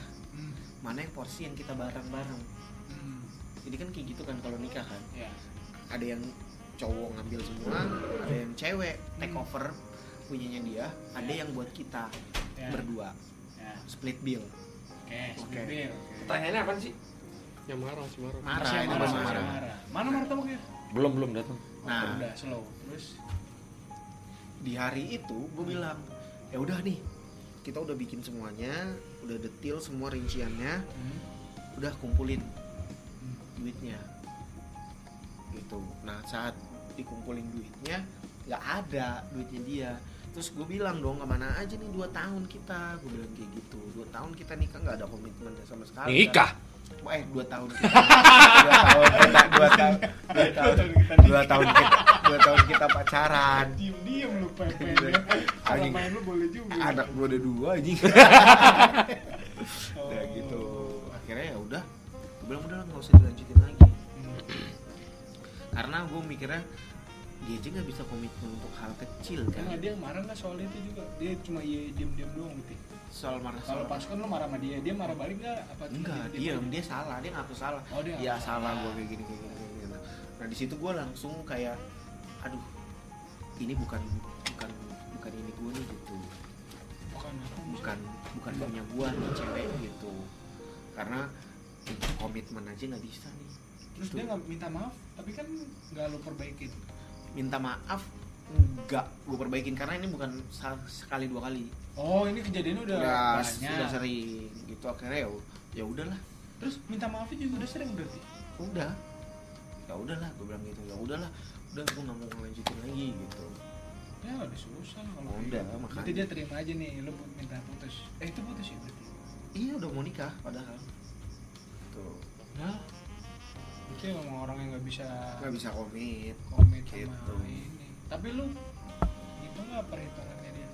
mana yang porsi yang kita bareng-bareng. Jadi kan kayak gitu kan kalau nikah kan, Ya. ada yang cowok ngambil semua, ada yang cewek take over punyanya dia, ada yang buat kita Ya. berdua Ya. split bill. Oke, Bill. Pertanyaannya apa sih? Yang marah sih marah. Marah, Masih ini marah, masih masih marah. marah. Mana marah tamu ya? Belum datang. Nah, Udah slow. Terus di hari itu gue bilang, ya udah nih, kita udah bikin semuanya, udah detail semua rinciannya, udah kumpulin duitnya, gitu. Nah saat dikumpulin duitnya, nggak ada duitnya dia. Terus gue bilang dong, kemana aja nih 2 tahun kita? Gue bilang kayak gitu, 2 tahun kita nikah nggak ada komitmen sama sekali. Nikah? 2 tahun kita 2 tahun kita pacaran. diem lu pepe. Kalau Anjing. main lu boleh juga. Anak gue ada 2 anjing. Udah gitu. Akhirnya ya udah. Gue bilang udah nggak usah dilanjutin lagi. Karena gue mikirnya dia aja nggak bisa komitmen untuk hal kecil kan. Karena dia marah nggak soal itu juga. Dia cuma diem doang gitu. Soal marah Kalau pas kan lu marah sama dia marah balik nggak? Apa cuma enggak, diem aja? dia salah, dia ngaku salah. Oh, dia ya ngaku salah salah. gue kayak gini. Nah di situ gue langsung kayak, aduh, ini bukan ini gue nih gitu. Bukan punya gue nih cewek gitu. Karena komitmen aja nggak bisa nih. Terus dia nggak minta maaf, tapi kan nggak lu perbaikin. Minta maaf enggak gue perbaikin karena ini bukan sekali 2 kali. Oh, ini kejadiannya udah banyak. Udah sering gitu. Akhirnya ya udahlah. Terus minta maafnya juga udah sering berarti. Udah ya udahlah gue bilang gitu, ya udahlah udah gue nggak mau ngelanjutin lagi gitu. Ya udah susah kalau Udah, gitu. makanya. Berarti dia terima aja nih lu minta putus. Itu putus ya berarti. Iya udah mau nikah padahal tuh Nah, itu emang orang yang nggak bisa komit sama gitu. ini. Tapi lu gitu nggak perhitungannya dia?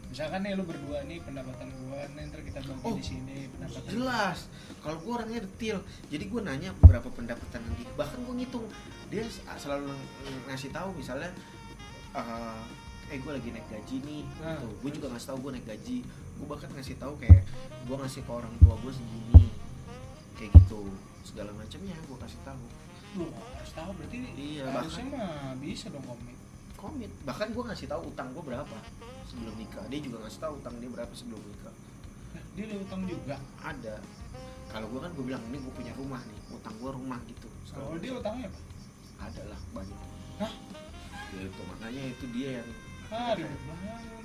Misalkan nih lu berdua nih pendapatan gua, nih ntar kita bagi di sini pendapatan. Jelas kalau gue orangnya detail, jadi gue nanya berapa pendapatan dia, bahkan gue ngitung. Dia selalu ngasih tahu misalnya gue lagi naik gaji nih gitu. Gue juga ngasih tahu gue naik gaji, gue bahkan ngasih tahu kayak gue ngasih ke orang tua gue segini kayak gitu, segala macamnya gue kasih tahu. Lu harus tahu berarti. Iya, harusnya mah bisa dong komit. Bahkan gue ngasih tahu utang gue berapa sebelum nikah, dia juga ngasih tahu utang dia berapa sebelum nikah. Nah, dia ada utang juga. Ada. Kalau gue kan gue bilang ini gue punya rumah nih, utang gue rumah gitu. Kalau dia utangnya apa? Ada lah banyak. Hah? Gitu, makanya itu dia yang Aduh,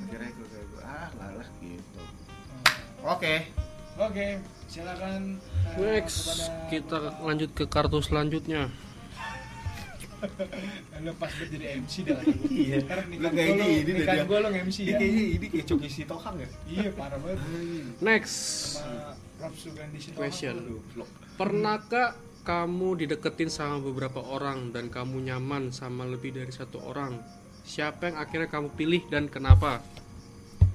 akhirnya gue lah gitu. Oke, silakan. Next, kita lanjut ke kartu selanjutnya. Lo pas buat jadi MC dah. Iya. Ntar Lu kayaknya ini nikahan dia. gue lo nge-MC ya. Ini kayak Coki Sitohang ya? Iya, parah banget. Next Sama Rob Sugandi Sitohang. question. Pernahkah kamu dideketin sama beberapa orang dan kamu nyaman sama lebih dari satu orang? Siapa yang akhirnya kamu pilih dan kenapa?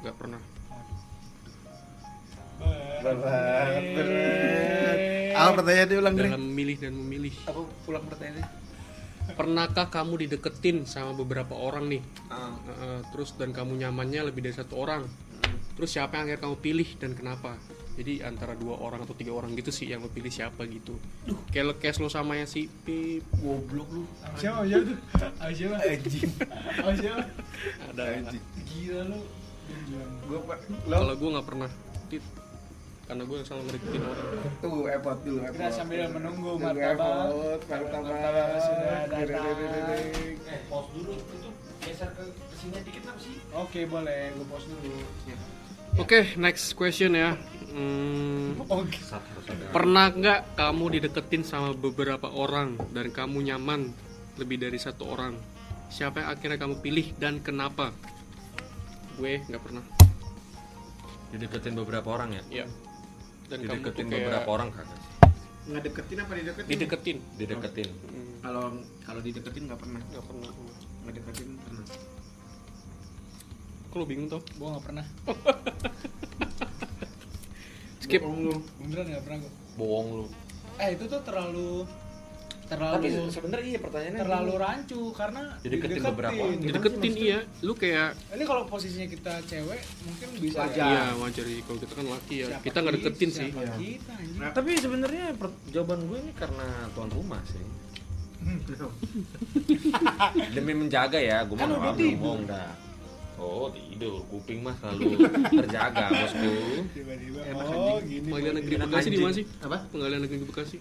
Gak pernah. Berat. Apa pertanyaannya ulang Dalam memilih dan memilih. Apa ulang pertanyaannya? Pernahkah kamu dideketin sama beberapa orang nih? Terus dan kamu nyamannya lebih dari satu orang? Terus siapa yang akhirnya kamu pilih dan kenapa? Jadi antara 2 orang atau 3 orang gitu sih yang lo pilih siapa gitu. Kayak case lo sama yang si Pip. Goblok lu. Siapa tuh? Siapa? Anjing. Siapa? Ada. Gila lu. Kalau gue nggak pernah. Karena gue selalu ngedeketin orang. Tuh epot dulu. Kita sambil menunggu martabak sudah datang. Pause dulu itu geser ke sini dikit apa sih? Oke, boleh. Gue pause dulu. Oke, next question ya. Oke. Pernah nggak kamu dideketin sama beberapa orang dan kamu nyaman lebih dari satu orang? Siapa yang akhirnya kamu pilih dan kenapa? Gue nggak pernah. Dideketin beberapa orang ya? Iya. Dan Dideketin kamu tuh kayak beberapa orang kagak? Nggak deketin apa dideketin? dideketin. Dideketin. Kalau dideketin nggak pernah. Nggak pernah. Nggak deketin pernah. Kok lo bingung tau? Gue nggak pernah. Skip. Beneran nggak pernah gue. Bohong lu. Itu tuh terlalu Tapi sebenarnya iya pertanyaannya terlalu rancu karena Dideketin beberapa orang. Dideketin iya. Lu kayak Ini kalau posisinya kita cewek mungkin bisa Wajar. iya wajar sih. Kalau kita kan laki ya. Kita nggak deketin sih. Siapa kita anjing? Nah, tapi sebenarnya jawaban gue ini karena tuan rumah sih. Demi menjaga ya, gue Kan udah mau tidur. ngomong dah. Oh tidur, kuping mah selalu terjaga bosku. Tiba-tiba Enak gini. Pengadilan negeri Enak Bekasi di mana sih? Apa? Pengadilan negeri Bekasi.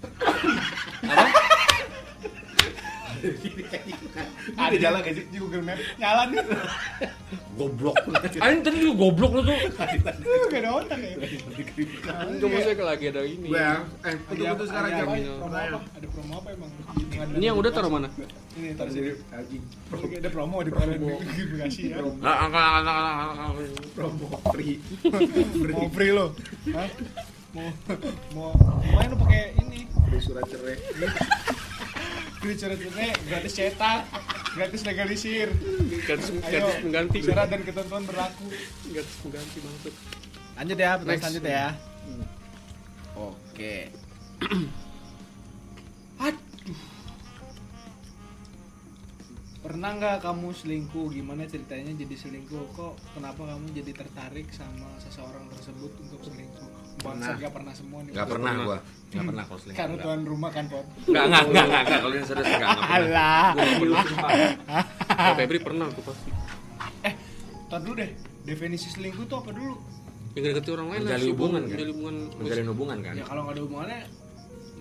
Ada jalan gak sih? Di Google Map nyala nih. Goblok. Ayo tadi lu goblok lu tuh. Gak ada otak ya. Enggak maksudnya lagi ada ini. Putus sekarang Ada jam. promo apa? Ada promo apa emang? Ini yang udah taruh mana? Ini taruh sini. Anjing. Ada promo di Pengadilan Negeri Bekasi ya. Promo free. Mau free lo? Hah? Mau main lo pakai ini? Free surat cerai. Free surat cerai, gratis cetak, gratis legalisir. Gratis Ayo, mengganti. syarat dan ketentuan berlaku. Gratis mengganti maksud. Lanjut ya, pertanyaan Next. selanjutnya ya. Oke. Pernah nggak kamu selingkuh? Gimana ceritanya jadi selingkuh? Kok kenapa kamu jadi tertarik sama seseorang tersebut untuk selingkuh? Bangsat gak pernah semua nih. Gak pernah gua. Gak pernah kalau selingkuh. Karena tuan rumah kan, Pot. Enggak. Kalau ini serius enggak pernah. Alah. Kalau Febri pernah aku pasti. Tar dulu deh. Definisi selingkuh tuh apa dulu? Yang deketin orang lain Menjalin lah, hubungan kan? menjalin hubungan. Menjalin hubungan kan? Ya kalau nggak ada hubungannya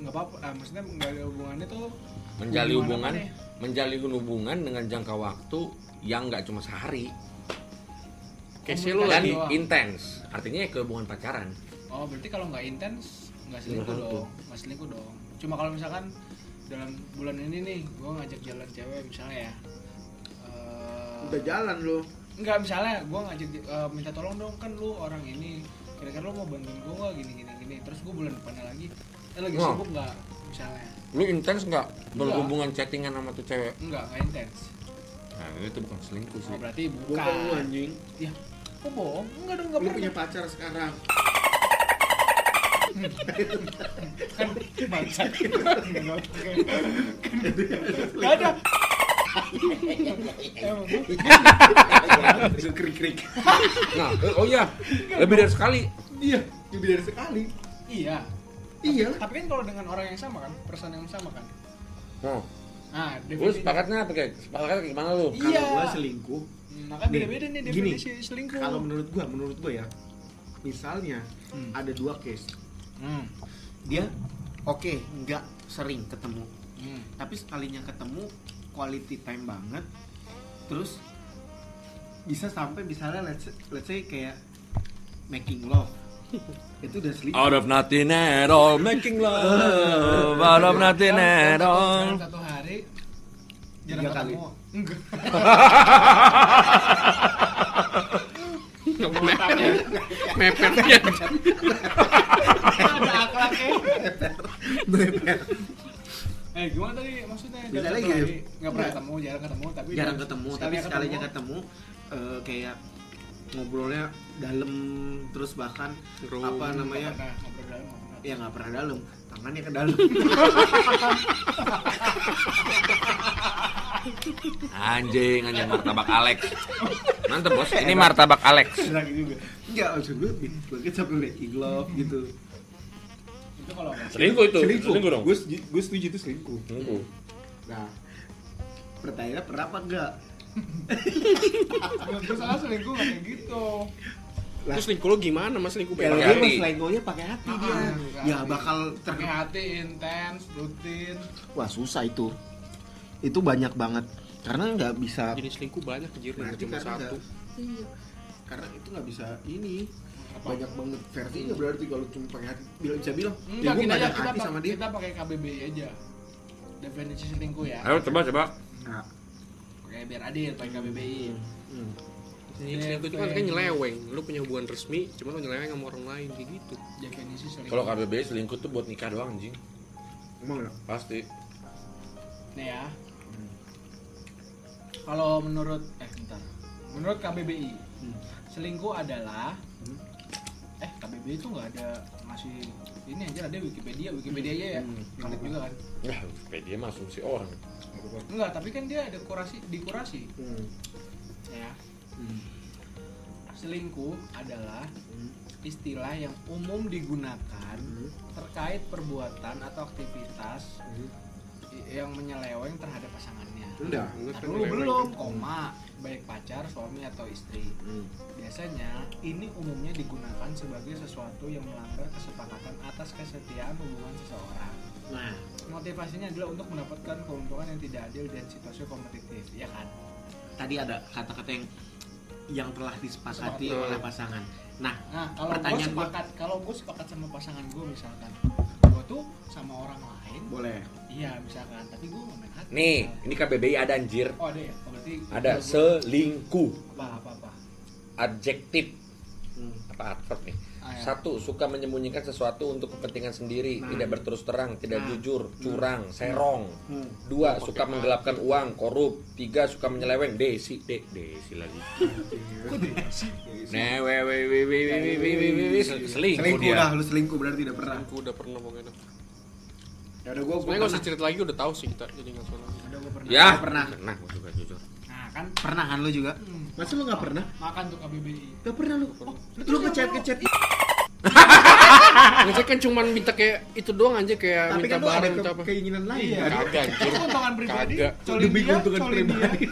nggak apa-apa. Maksudnya nggak ada hubungannya tuh Menjalin hubungan, apa nih? menjalin hubungan dengan jangka waktu yang nggak cuma sehari Case lo dan lagi. doang. intens. Artinya ke hubungan pacaran. Oh berarti kalau nggak intens nggak selingkuh Nggak tentu. dong. Nggak selingkuh dong. Cuma kalau misalkan dalam bulan ini nih gue ngajak jalan cewek misalnya ya. Udah jalan lu. Enggak, misalnya gue ngajak minta tolong dong, kan lu orang ini kira-kira lu mau bantuin gue nggak gini terus gue bulan depannya lagi lagi sibuk nggak misalnya. Lu intens nggak berhubungan chattingan sama tuh cewek? Nggak intens. Nah itu bukan selingkuh sih. Oh, berarti Bukan bukan. lu anjing. Ya, kok bohong? Enggak dong, enggak Lu pernah. punya pacar sekarang. Kan bangsat. Enggak ada. Krik-krik. Nah, oh iya, lebih dari sekali. Iya, lebih dari sekali. Iya. Iya. Tapi kan kalau dengan orang yang sama kan, perasaan yang sama kan. Oh, Nah, lu sepakatnya apa kayak? Sepakatnya gimana lu? Iya. Kalau gua selingkuh, Nah, kan beda-beda nih gini, definisi selingkuh. kalau menurut gua ya, misalnya ada 2 case. Dia oke, nggak sering ketemu. Tapi sekalinya ketemu quality time banget. Terus bisa sampai misalnya let's say kayak making love. Itu udah selingkuh. Out of nothing at all, making love. Out of nothing at all. Satu hari jarang 3 kali. ketemu. Enggak. Mepetnya. Ada akhlaknya. Bener. Gimana tadi maksudnya? Misalnya Satu gitu. hari nggak pernah ketemu, jarang ketemu, tapi sekalinya ketemu kayak ngobrolnya dalam, terus bahkan apa namanya? ngobrol dalam. Ya nggak pernah dalam, tangannya ke dalam. Anjing martabak Alex. Mantep bos, ini martabak Alex. Enak juga. Enggak, maksud gue banget sampai making love gitu. Itu kalau Selingkuh itu, selingkuh dong. Gue setuju itu selingkuh. Selingkuh. Nah, pertanyaannya pernah apa enggak? gue salah selingkuh nggak kayak gitu. Terus selingkuh lo gimana? Mas selingkuh Kalau beda. dia hati. mas selingkuhnya pakai hati dia. Ya bakal Pakai hati, intens, rutin. Wah susah itu. Itu banyak banget. Karena nggak bisa. Jenis selingkuh banyak anjir, nggak Berarti cuma karena satu. Iya. Karena itu nggak bisa ini. Banyak banget versinya berarti kalau cuma pakai hati. Bisa bilang. Ya Enggak, gue kita nggak ada aja hati sama dia. kita pakai KBBI aja. Definisi selingkuh ya. Ayo coba. Nah. Oke, biar adil pakai KBBI. Jenis selingkuh itu kan nyeleweng. Lu punya hubungan resmi, cuma lu nyeleweng sama orang lain kayak gitu. Definisi selingkuh. Kalau KBBI selingkuh tuh buat nikah doang anjing. Emang ya? Pasti. Nih ya. Kalau menurut menurut KBBI, selingkuh adalah KBBI itu nggak ada ngasih ini aja, ada Wikipedia aja ya. Kaget juga kan? Nah, Wikipedia mah asumsi orang. Enggak, tapi kan dia ada dikurasi. Ya. Selingkuh adalah istilah yang umum digunakan terkait perbuatan atau aktivitas yang menyeleweng terhadap pasangannya. Udah. Belum, baik pacar, suami atau istri. Biasanya ini umumnya digunakan sebagai sesuatu yang melanggar kesepakatan atas kesetiaan hubungan seseorang. Nah, Motivasinya adalah untuk mendapatkan keuntungan yang tidak adil dan situasi kompetitif, ya kan? tadi ada kata-kata yang telah disepakati oleh pasangan. Nah, kalau gue sepakat sama pasangan gue misalkan, gue tuh sama orang lain boleh. iya misalkan, tapi gue nggak main hati. Nih, ini KBBI ada anjir. Oh ada ya? Berarti Ada selingkuh. apa? Adjektif. Apa adverb nih? Ya. 1. Suka menyembunyikan sesuatu untuk kepentingan sendiri, tidak berterus terang, tidak jujur, curang, serong. 2. Suka menggelapkan uang, korup. 3. Suka menyeleweng, desi lagi. Selingkuh dia. Dah, lu selingkuh berarti tidak pernah. Aku udah pernah pokoknya. Ya udah gua Sebenarnya nggak usah cerita lagi, udah tahu sih kita, jadi nggak salah. Udah gue pernah. Ya, pernah. Nah, gua juga jujur. Nah kan Pernah kan lu juga? Masa lu nggak pernah? makan tuh KBBI. Gak pernah lu. Lu ngechat. Ngecek kan cuman minta kayak itu doang aja, kayak Tapi minta kan lu ada barang, minta apa. keinginan lain. Iya. Kan? Kagak anjir. Itu keuntungan pribadi. Kagak. Colin Demi dia, keuntungan colin dia. pribadi.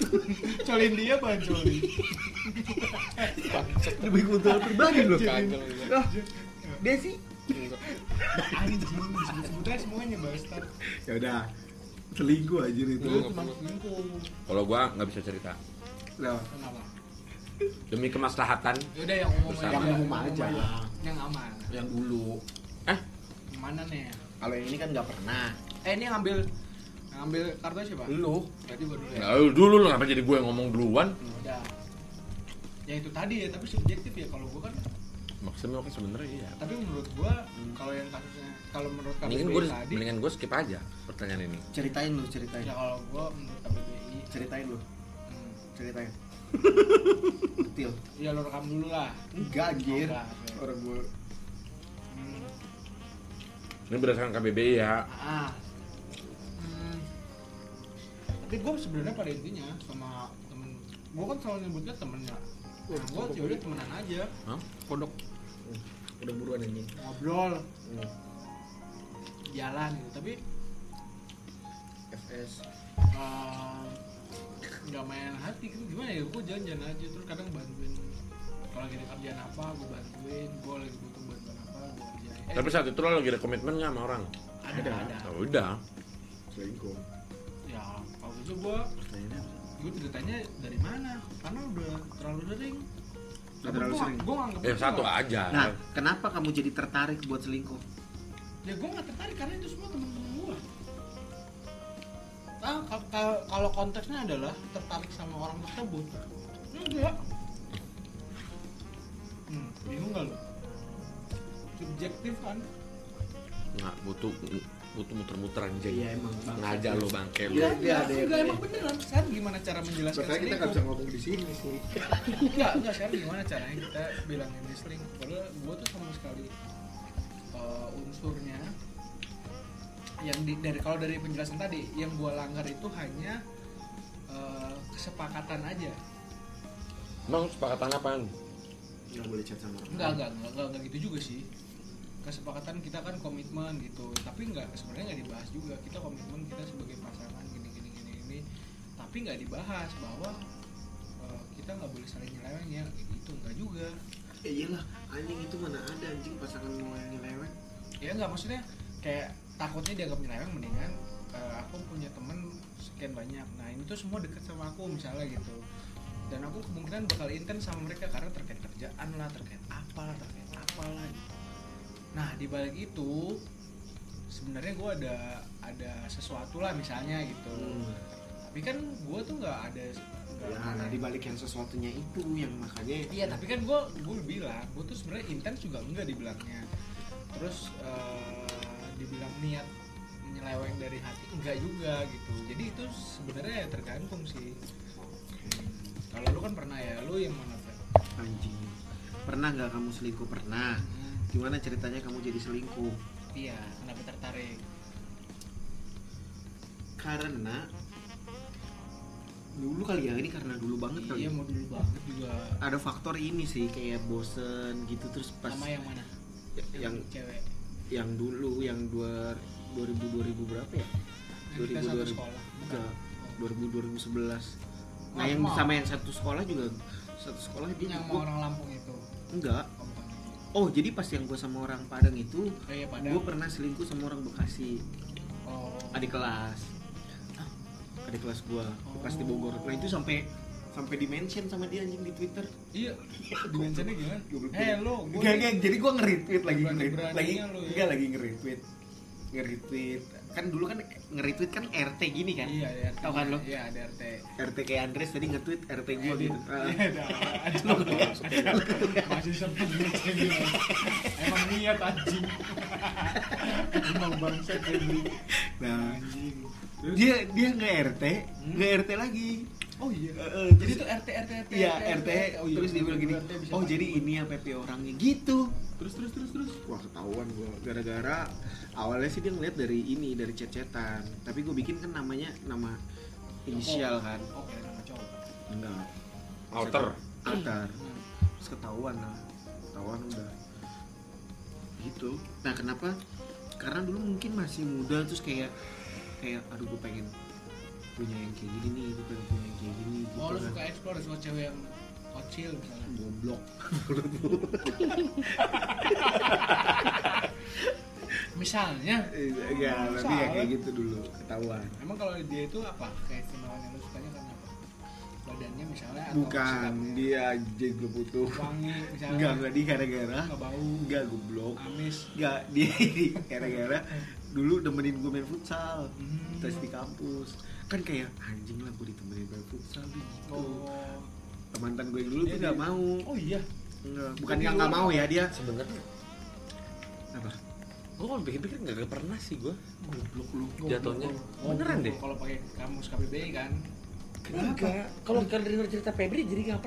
Colin dia bancoli. Demi keuntungan pribadi lu. Kagak. Lah, Desi. Anjing, sebut-sebutnya semuanya bastard. Ya udah. Selingkuh aja itu. Itu cuma selingkuh. Kalau gua nggak bisa cerita. Lah, Kenapa? Demi kemaslahatan. Yaudah yang umum Bersama. aja. Yang umum aja. Yang aman. yang dulu. Yang mana nih? Kalau yang ini kan nggak pernah. Ini ngambil Ngambil kartunya siapa? Lu. Berarti gua dulu ya. Nah, dulu lu kenapa jadi gue yang ngomong duluan? Udah. Ya itu tadi ya, tapi subjektif ya kalau gua kan. Maksudnya oke sebenarnya iya. Tapi menurut gua kalau yang kasusnya, kalau menurut KBBI tadi, Mendingan gue skip aja pertanyaan ini. Ceritain. ya kalau gua menurut KBBI Ceritain lu. Ceritain. Detil. ya lo rekam dulu lah. Enggak anjir. Enggak, oke. Orang gua Ini berdasarkan KBBI ya. Tapi gue sebenarnya pada intinya sama temen, gue kan selalu nyebutnya temennya. Nah, gue yaudah temenan aja. Hah? Pondok udah buruan anjing. ngobrol, jalan gitu. Tapi FS. nggak main hati gitu. Gimana ya? Gue jalan-jalan aja terus kadang bantuin. Kalau lagi ada kerjaan apa, gue bantuin. Gue lagi butuh bantuan apa, gue kerjain. Tapi saat itu lo lagi ada komitmen nggak sama orang? Ada. Oh, udah. Selingkuh. Ya kalau gitu gue ceritanya dari mana? Karena udah terlalu sering. Udah terlalu sering. Gue nganggep Ya itu satu nggak- aja. Nah, kenapa kamu jadi tertarik buat selingkuh? Ya gue nggak tertarik karena itu semua teman-teman gue. Nah, kalau konteksnya adalah tertarik sama orang tersebut, enggak. Bingung nggak lo? Subjektif kan? Nggak butuh muter-muter anjing. Iya, emang, Bang. Ngajak lo bangke lo. Iya, dia ada enggak yang- emang beneran. Sekarang gimana cara menjelaskan Makanya kita nggak selingkuh? bisa ngomong di sini sih. Enggak sekarang gimana caranya kita bilangin ini selingkuh? Padahal gue tuh sama sekali unsurnya yang kalau dari penjelasan tadi yang gue langgar itu hanya kesepakatan aja. Emang sepakatan apaan? Nggak boleh chat sama orang. Enggak gitu juga sih. Kesepakatan kita kan komitmen gitu, tapi sebenarnya nggak dibahas juga. Kita komitmen kita sebagai pasangan gini, tapi nggak dibahas bahwa kita nggak boleh saling nyeleweng ya, gitu nggak juga. Iyalah, anjing itu mana ada anjing pasangan mau nyeleweng. Ya nggak, maksudnya kayak takutnya dianggap nyeleweng, mendingan aku punya temen sekian banyak, nah ini tuh semua deket sama aku misalnya gitu, dan aku kemungkinan bakal intens sama mereka karena terkait kerjaan lah, terkait apalah gitu. Nah di balik itu sebenarnya gue ada sesuatu lah misalnya gitu, tapi kan gue tuh nggak ada. Nah di balik yang sesuatunya itu yang makanya. Iya, tapi kan gue bilang gue tuh sebenarnya intens juga enggak dibilangnya. Terus dibilang niat menyeleweng dari hati enggak juga gitu. Jadi itu sebenarnya tergantung sih. Kalau lu kan pernah ya, lu yang mana Fer? Anjing. Pernah nggak kamu selingkuh? Pernah. Gimana ceritanya kamu jadi selingkuh? Iya, kenapa tertarik? Karena dulu kali ya, ini karena dulu banget kali. Iya, mau dulu banget juga. Ada faktor ini sih, kayak bosen gitu, terus pas Sama yang mana? yang Cewek. yang dulu yang 2000 berapa ya? Yang kita satu sekolah. Enggak. 2011. Nah, Oh, yang mau. sama yang satu sekolah juga satu sekolah dia Yang juga. orang Lampung itu. Enggak. Oh, bukan. Oh, jadi pas yang gue sama orang Padang itu, Iya, Padang. gue pernah selingkuh sama orang Bekasi, Oh. adik kelas. Adik kelas gue, kelas di Bogor. Nah, itu sampai di mention sama dia anjing di Twitter. Iya. Dimensionnya gimana? Goblok. Hello, gue Enggak, jadi gue nge-retweet lagi Berani-beraninya lagi lu ya. enggak lagi nge-retweet. Kan dulu kan nge-retweet kan RT gini kan. Iya, ada RT. Tahu kan lo? Iya, ada RT. RT kayak Andres tadi nge-tweet RT gue gitu. Iya, masih sempet ngecek gitu. Emang niat anjing. Emang bangsa kayak gitu. Nah, Anjing. dia nge-RT, nge-RT lagi. Oh iya. Jadi itu RT. Iya, RT. Oh, iya, Terus dia bilang gini, RT bisa "Oh, mati." jadi ini ya PP orangnya." Gitu. Terus. Wah, ketahuan gue. Gara-gara awalnya sih dia ngeliat dari chat-chatan. Tapi gue bikin kan namanya nama inisial kan. Oke, nama cowok. Enggak. Outer. Outer. Terus ketahuan udah. Gitu. Nah, kenapa? Karena dulu mungkin masih muda, terus kayak aduh, gue pengen punya yang kayak gini nih, gue pengen punya yang kayak gini gitu. Oh, lu kan. suka explore, suka cewek yang kecil misalnya. Goblok. Misalnya. Enggak, tapi ya kayak gitu dulu ketahuan. Emang kalau dia itu apa? Kayak istimewanya lu sukanya karena apa? badannya misalnya atau Bukan, sikapnya? dia jenggot butuh. Wangi misalnya. Enggak dia gara-gara. Nggak bau. Enggak goblok. Amis. Enggak, dia ini gara-gara dulu nemenin gue main futsal. Terus di kampus. Kan kayak anjing lah gue ditemenin main futsal gitu. Oh. Teman-teman gue yang dulu Dia tuh enggak mau. Oh iya. Enggak, bukan yang enggak mau ya dia. Sebenarnya Apa? gue kalau pikir-pikir nggak pernah sih gue Goblok lu. jatuhnya. Beneran deh. Kalau pakai kamus KBBI kan. Enggak, kalau denger cerita Febri jadi nggak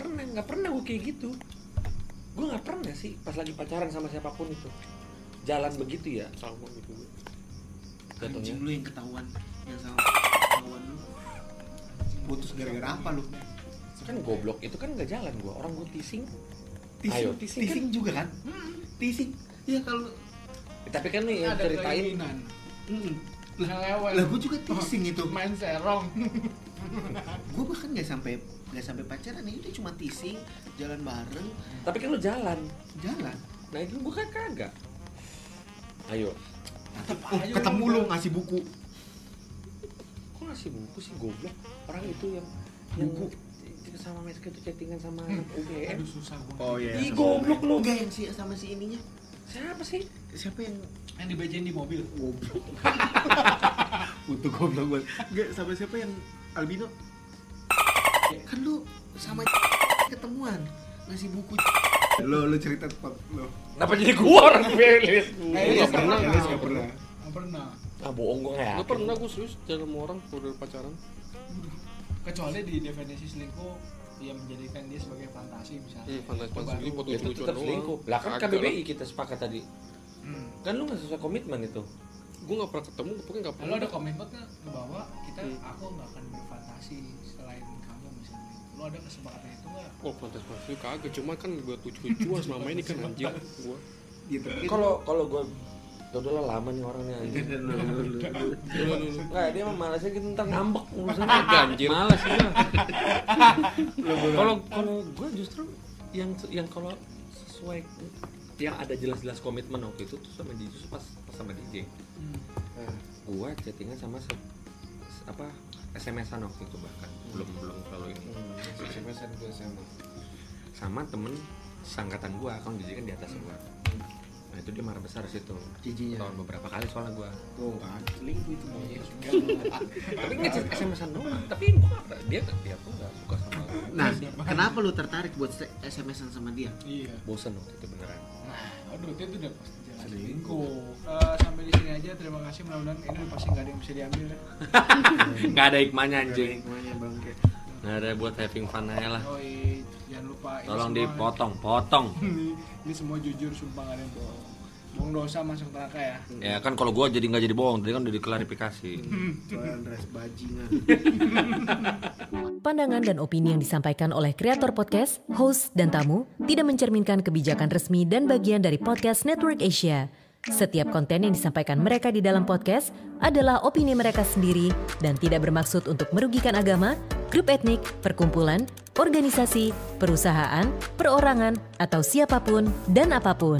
pernah gue kayak gitu. Gue nggak pernah sih pas lagi pacaran sama siapapun itu jalan begitu ya. Sama gitu. Jatuhnya. Anjing lu yang ketahuan. Yang sama ketahuan lu. Putus gara-gara apa lu? Kan goblok itu kan nggak jalan gue, orang gue teasing. Teasing, Ayo, teasing teasing juga kan? Teasing. Ya kalau Tapi kan nih yang Ada ceritain keinginan. lah gue juga teasing itu. Main serong. Gue bahkan nggak sampai pacaran, ini dia cuma teasing, jalan bareng, tapi kan lu jalan. jalan. Nah itu gue kan kagak. Ayo, Ketemu lu ngasih buku. kok ngasih buku sih goblok? Orang itu yang Buku. sama Meska itu chattingan sama UGM. Aduh susah gua. Oh iya. Ih goblok lu. Enggak yang si sama si ininya. Siapa sih? Siapa yang Yang dibacain di mobil. goblok? Butuh goblok banget. Enggak sama siapa yang albino? Kan lu sama ketemuan ngasih buku. Lo cerita tempat lo. Kenapa jadi gua orang felis? Nggak pernah. Nggak pernah. Nggak pernah. Ah bohong gua nggak. Nggak pernah gue serius jalan sama orang udah pacaran. Kecuali di definisi selingkuh dia menjadikan dia sebagai fantasi misalnya. Fantasi Baru. selingkuh foto Itu lucu-lucuan tetap selingkuh. Lah kan Kagak KBBI kita sepakat tadi. Kan lu nggak sesuai komitmen itu. Gue nggak pernah ketemu, pokoknya nggak Lalu pernah. ada komitmen kan bahwa kita aku nggak akan berfantasi selain kamu misalnya. Lo ada kesepakatan itu nggak? Oh fantasi kagak, cuma kan buat lucu-lucuan selama ini kan anjir gue. Gitu. Kalau gua udah lama nih orangnya anjing. Nggak, dia mah malasnya gitu ntar ngambek urusannya. Anjir. Malas dia. Kalau gua justru yang kalau sesuai yang ada jelas-jelas komitmen waktu itu tuh sama dia justru pas sama DJ. Gua chattingan sama apa SMS-an waktu itu bahkan belum kalau ini. SMS-an gue Sama temen seangkatan gua, kan DJ kan di atas gua. Nah itu dia marah besar situ. Jijinya. Tahun beberapa kali soalnya gua. Tuh kan, selingkuh itu maunya. Tapi nggak SMS-an doang. Tapi gua dia tuh nggak suka sama gua. Nah, kenapa lu tertarik buat SMS-an sama dia? Iya. Bosan waktu itu beneran. Nah, aduh itu udah pasti jelas selingkuh. Sampai di sini aja, terima kasih, mudah-mudahan ini pasti nggak ada yang bisa diambil ya. Nggak ada hikmahnya anjing. Hikmahnya bangke. Nggak ada buat having fun aja lah. Oh jangan lupa ini Tolong semua- dipotong. ini semua jujur, sumpah nggak ada yang bohong. Bohong dosa masuk neraka ya. Ya kan kalau gua jadi nggak jadi bohong, tadi kan udah diklarifikasi. Soal dress bajingan. Pandangan dan opini yang disampaikan oleh kreator podcast, host, dan tamu tidak mencerminkan kebijakan resmi dan bagian dari Podcast Network Asia. Setiap konten yang disampaikan mereka di dalam podcast adalah opini mereka sendiri dan tidak bermaksud untuk merugikan agama, grup etnik, perkumpulan, organisasi, perusahaan, perorangan, atau siapapun dan apapun.